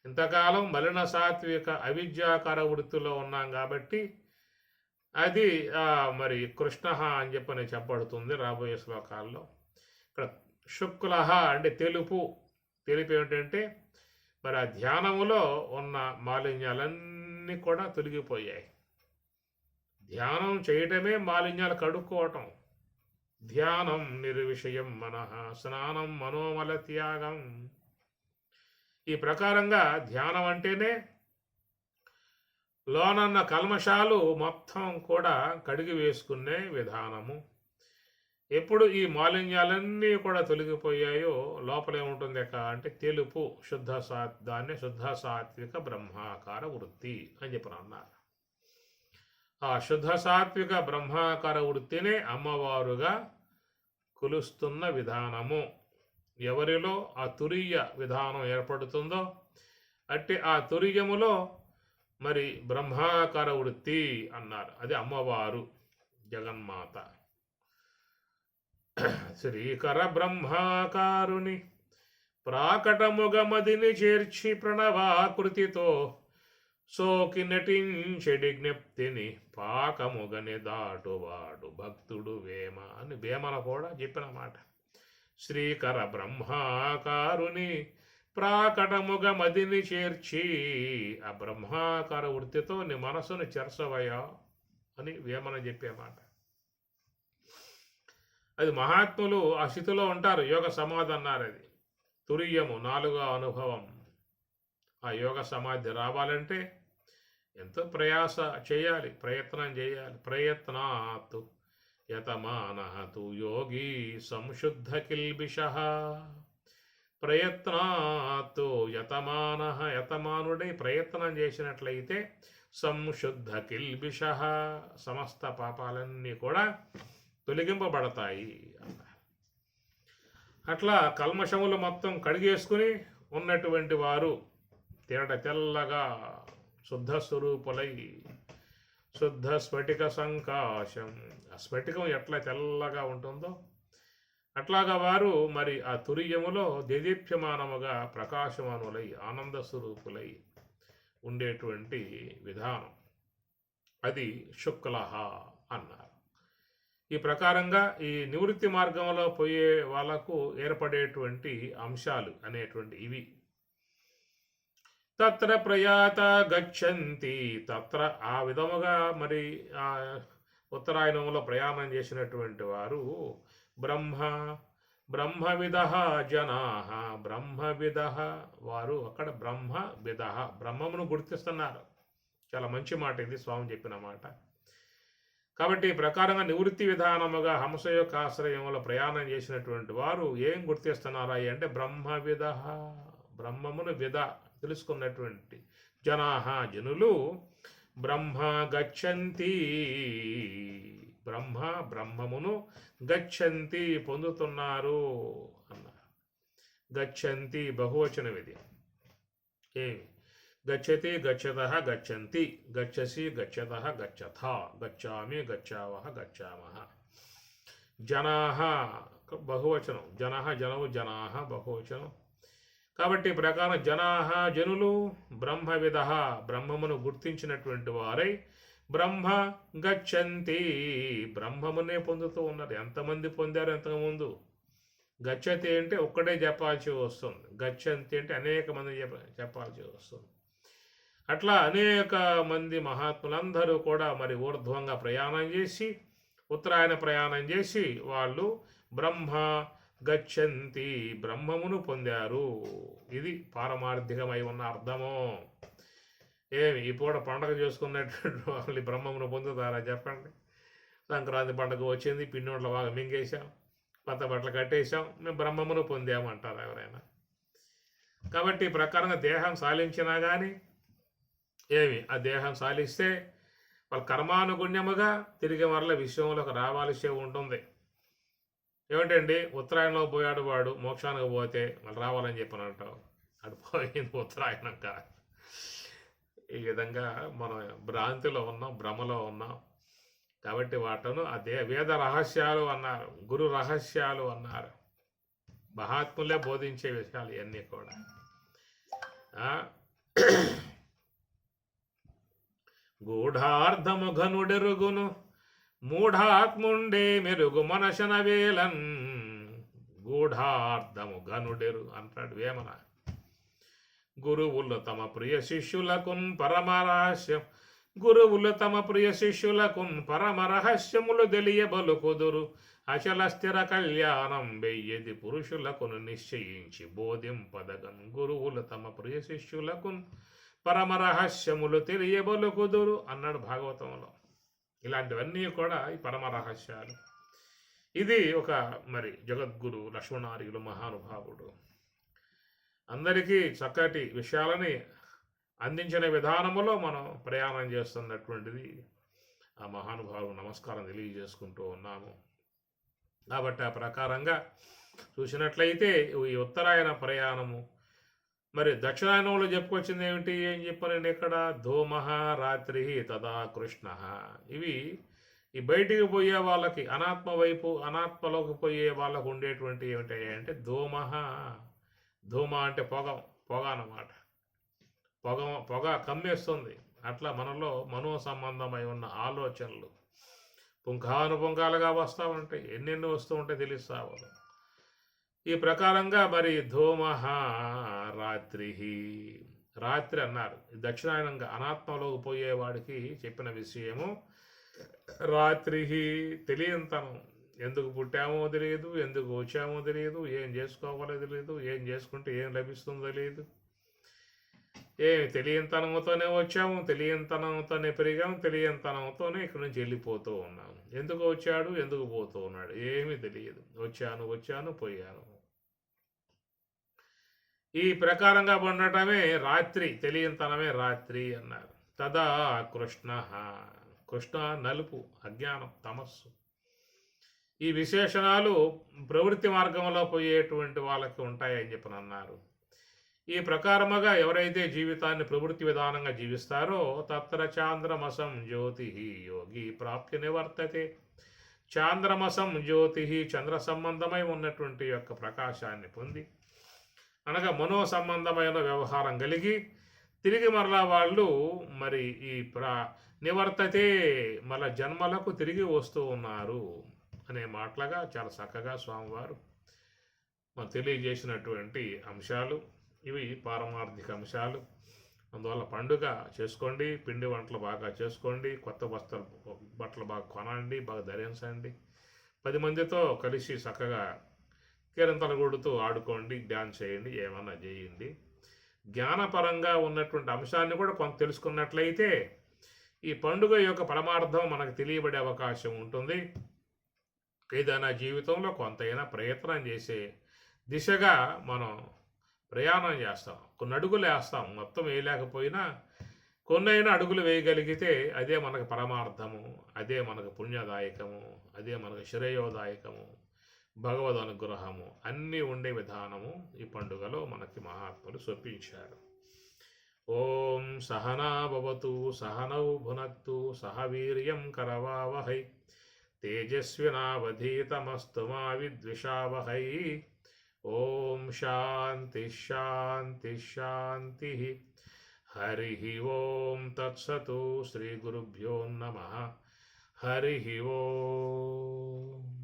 [SPEAKER 1] ఇంతకాలం మలిన సాత్విక అవిద్యాకార వృత్తిలో ఉన్నాం కాబట్టి అది మరి కృష్ణ అని చెప్పని చెప్పబడుతుంది రాబోయే శ్లోకాల్లో. ఇక్కడ శుక్ల అంటే తెలుపు ఏమిటంటే మరి ఆ ధ్యానములో ఉన్న మాలిన్యాలన్నీ కూడా తొలగిపోయాయి. ధ్యానం చేయటమే మాలిన్యాలు కడుక్కోవటం. ధ్యానం నిర్విషయం మనః స్నానం మనోమల త్యాగం. ఈ ప్రకారంగా ధ్యానం అంటేనే లోనన్న కల్మషాలు మొత్తం కూడా కడిగి వేసుకునే విధానము. ఎప్పుడు ఈ మాలిన్యాలన్నీ కూడా తొలగిపోయాయో లోపల ఏముంటుంది అంటే తెలుపు దాన్ని శుద్ధ సాత్విక బ్రహ్మాకార వృత్తి అని చెప్పి అన్నారు. ఆ శుద్ధ సాత్విక బ్రహ్మాకార వృత్తినే అమ్మవారుగా కొలుస్తున్న విధానము. ఎవరిలో ఆ తురీయ విధానం ఏర్పడుతుందో అట్టి ఆ తురీయములో మరి బ్రహ్మాకార వృత్తి అన్నారు. అది అమ్మవారు జగన్మాత. శ్రీకర బ్రహ్మాకారుని ప్రాకటముగమదిని చేర్చి ప్రణవాకృతితో సోకి నటించెడి జ్ఞప్తిని పాకముగని దాటువాడు భక్తుడు వేమ అని వేమన కూడా చెప్పిన మాట. శ్రీకర బ్రహ్మాకారుని ప్రాకటముగ మదిని చేర్చి ఆ బ్రహ్మాకార వృత్తితో నీ మనసును చెరసవయ్యా అని వేమన చెప్పే మాట. అది మహాత్ములు ఆ స్థితిలో ఉంటారు. యోగ సమాధి అన్నారు. అది తురీయము 4వ అనుభవం. ఆ యోగ సమాధి రావాలంటే ఎంతో ప్రయాస చేయాలి, ప్రయత్నం చేయాలి. ప్రయత్నాత్ యతమానః తు యోగి సంశుద్ధ కిల్బిషః. ప్రయత్నాత్ యతమానుడై ప్రయత్నం చేసినట్లయితే సంశుద్ధ కిల్బిషః సమస్త పాపాలన్నీ కూడా తొలగింపబడతాయి అన్నారు. అట్లా కల్మషములు మొత్తం కడిగేసుకుని ఉన్నటువంటి వారు తెల్లగా శుద్ధ స్వరూపులై శుద్ధ స్ఫటిక సంకాశం. ఆ స్ఫటికం ఎట్లా తెల్లగా ఉంటుందో అట్లాగా వారు మరి ఆ తురీయములో దేదీప్యమానముగా ప్రకాశమానులై ఆనంద స్వరూపులై ఉండేటువంటి విధానం అది శుక్లహ అన్నారు. ఈ ప్రకారంగా ఈ నివృత్తి మార్గంలో పోయే వాళ్లకు ఏర్పడేటువంటి అంశాలు అనేటువంటి ఇవి. తత్ర ప్రయాత గచ్చంతి తత్ర ఆ విధముగా మరి ఆ ఉత్తరాయణంలో ప్రయాణం చేసినటువంటి వారు బ్రహ్మవిద జనా బ్రహ్మవిద వారు అక్కడ బ్రహ్మవిద బ్రహ్మమును గుర్తిస్తున్నారు. చాలా మంచి మాట ఇది స్వామి చెప్పిన మాట. కాబట్టి ఈ ప్రకారంగా నివృత్తి విధానముగా హంస యొక్క ఆశ్రయంలో ప్రయాణం చేసినటువంటి వారు ఏం గుర్తిస్తున్నారా అంటే బ్రహ్మవిద బ్రహ్మమును తెలుసుకున్నటువంటి జనాహ జనులు బ్రహ్మ గచ్చంతి బ్రహ్మమును గచ్చంతి పొందుతున్నారు అన్నారు. గచ్చంతి బహువచనం ఇది. ఏమి గచ్చతి గచ్చతః గచ్చంతి గచ్చసి గచ్చతః గచ్చథ గచ్చామి గచ్చావః గచ్చామః. జనాహ బహువచనం, జనః జనవు జనాహ బహువచనం. కాబట్టి ఈ ప్రకారం జనాహ జనులు బ్రహ్మవిద బ్రహ్మమును గుర్తించినటువంటి వారై బ్రహ్మ గచ్చంతి బ్రహ్మమునే పొందుతూ ఉన్నారు. ఎంతమంది పొందారు ఎంతకుముందు? గచ్చతి అంటే ఒక్కడే చెప్పాల్సి వస్తుంది, గచ్చంతి అంటే అనేక మంది చెప్పాల్సి వస్తుంది. అట్లా అనేక మంది మహాత్ములందరూ కూడా మరి ఊర్ధ్వంగా ప్రయాణం చేసి ఉత్తరాయణ ప్రయాణం చేసి వాళ్ళు బ్రహ్మ గచ్చంతి బ్రహ్మమును పొందారు. ఇది పారమార్థికమై ఉన్న అర్థము. ఏమి ఈ పూట పండగ చేసుకున్నటువంటి వాళ్ళు బ్రహ్మమును పొందుతారా చెప్పండి? సంక్రాంతి పండుగ వచ్చింది, పిండి బాగా మింగేశాం, కొత్త బట్టలు కట్టేశాం, మేము బ్రహ్మమును పొందాము అంటారు ఎవరైనా? కాబట్టి ఈ ప్రకారంగా దేహం సాలించినా కానీ ఏమి ఆ దేహం సాలిస్తే వాళ్ళ కర్మానుగుణ్యముగా తిరిగి మరల విశ్వంలోకి రావాల్సి ఉంటుంది. ఏమిటండి ఉత్తరాయణంలో పోయాడు వాడు మోక్షానికి పోతే మళ్ళీ రావాలని చెప్పని అంటావు? అది పోయింది ఉత్తరాయణం కాదు. ఈ విధంగా మనం భ్రాంతిలో ఉన్నాం, భ్రమలో ఉన్నాం. కాబట్టి వాటను అదే వేద రహస్యాలు అన్నారు, గురు రహస్యాలు అన్నారు. మహాత్ములే బోధించే విషయాలు ఇవన్నీ కూడా. గూఢార్థము ఘనుడెరుగును మూఢాత్ముండే మెరుగు మనశన వేలన్. గూఢార్థము ఘనుడెరు అంటాడు వేమన. గురువులు తమ ప్రియ శిష్యులకున్ పరమరహస్యం గురువులు తమ ప్రియ శిష్యులకున్ పరమరహస్యములు తెలియబలు కుదురు అచల స్థిర కళ్యాణం వెయ్యది పురుషులకును నిశ్చయించి బోధింపదగన్. గురువులు తమ ప్రియ శిష్యులకున్ పరమరహస్యములు తెలియబలు కుదురు అన్నాడు భాగవతంలో. ఇలాంటివన్నీ కూడా ఈ పరమరహస్యాలు. ఇది ఒక మరి జగద్గురు లక్ష్మణార్యులు మహానుభావుడు అందరికీ చక్కటి విషయాలని అందించిన విధానములో మనం ప్రయాణం చేస్తున్నటువంటిది ఆ మహానుభావుడు నమస్కారం తెలియజేసుకుంటూ ఉన్నాము. కాబట్టి ఆ ప్రకారంగా చూసినట్లయితే ఈ ఉత్తరాయణ ప్రయాణము మరి దక్షిణాయనంలో చెప్పుకొచ్చింది ఏమిటి? ఏం చెప్పానండి ఇక్కడ? ధూమః రాత్రి తదా కృష్ణ. ఇవి ఈ బయటికి పోయే వాళ్ళకి అనాత్మ వైపు అనాత్మలోకి పోయే వాళ్ళకు ఉండేటువంటి ఏమిటి అంటే ధూమః. ధూమ అంటే పొగ అన్నమాట. పొగ కమ్మేస్తుంది. అట్లా మనలో మనో సంబంధమై ఉన్న ఆలోచనలు పుంఖానుపుంఖాలుగా వస్తూ ఉంటాయి, ఎన్నెన్ని వస్తూ ఉంటాయి తెలుస్తావు. ఈ ప్రకారంగా మరి ధూమః రాత్రి అన్నారు. దక్షిణాయనంగా అనాత్మలోకి పోయేవాడికి చెప్పిన విషయము రాత్రి తెలియంతనం. ఎందుకు పుట్టామో తెలియదు, ఎందుకు వచ్చామో తెలియదు, ఏం చేసుకోవాలో తెలియదు, ఏం చేసుకుంటే ఏం లభిస్తుందో తెలియదు. ఏమి తెలియంతనంతోనే వచ్చాము, తెలియంతనంతోనే పెరిగాము, తెలియంతనంతోనే ఇక్కడి నుంచి వెళ్ళిపోతూ ఉన్నాము. ఎందుకు వచ్చాడు, ఎందుకు పోతూ ఉన్నాడు ఏమీ తెలియదు. వచ్చాను పోయాను. ఈ ప్రకారంగా ఉండటమే రాత్రి, తెలియంతనమే రాత్రి అన్నారు. తదా కృష్ణ నలుపు, అజ్ఞానం, తమస్సు. ఈ విశేషణాలు ప్రవృత్తి మార్గంలో పోయేటువంటి వాళ్ళకి ఉంటాయని చెప్పని అన్నారు. ఈ ప్రకారముగా ఎవరైతే జీవితాన్ని ప్రవృత్తి విధానంగా జీవిస్తారో తత్ర చాంద్రమసం జ్యోతి యోగి ప్రాప్తి నివర్తతే. చాంద్రమసం జ్యోతి చంద్ర సంబంధమై ఉన్నటువంటి యొక్క ప్రకాశాన్ని పొంది అనగా మనో సంబంధమైన వ్యవహారం కలిగి తిరిగి మరలా వాళ్ళు మరి ఈ నివర్తతే మళ్ళా జన్మలకు తిరిగి వస్తూ ఉన్నారు అనే మాటలుగా చాలా చక్కగా స్వామివారు మనం తెలియజేసినటువంటి అంశాలు ఇవి పారమార్థిక అంశాలు. అందువల్ల పండుగ చేసుకోండి, పిండి వంటలు బాగా చేసుకోండి, కొత్త బట్టలు బాగా కొనండి, బాగా ధరించండి, 10 మందితో కలిసి చక్కగా కీరంతలు కొడుతూ ఆడుకోండి, డ్యాన్స్ చేయండి, ఏమన్నా చేయండి. జ్ఞానపరంగా ఉన్నటువంటి అంశాన్ని కూడా కొంత తెలుసుకున్నట్లయితే ఈ పండుగ యొక్క పరమార్థం మనకు తెలియబడే అవకాశం ఉంటుంది. ఏదైనా జీవితంలో కొంతైనా ప్రయత్నం చేసే దిశగా మనం ప్రయాణం చేస్తాం, కొన్ని అడుగులు వేస్తాం, మొత్తం వేయలేకపోయినా కొన్నైనా అడుగులు వేయగలిగితే అదే మనకు పరమార్థము, అదే మనకు పుణ్యదాయకము, అదే మనకు శ్రేయోదాయకము, భగవద్ అనుగ్రహము అన్నీ ఉండే విధానము ఈ పండుగలో మనకి మహాత్ములు చూపించారు. ఓం సహనా భవతు సహనౌ భునక్తు సహ వీర్యం కరవావహై తేజస్వినావధీతమస్తు మా విద్విషావహై. ఓం శాంతి శాంతి శాంతి. హరి ఓం తత్సతు. శ్రీ గురుభ్యో నమః. హరి ఓం.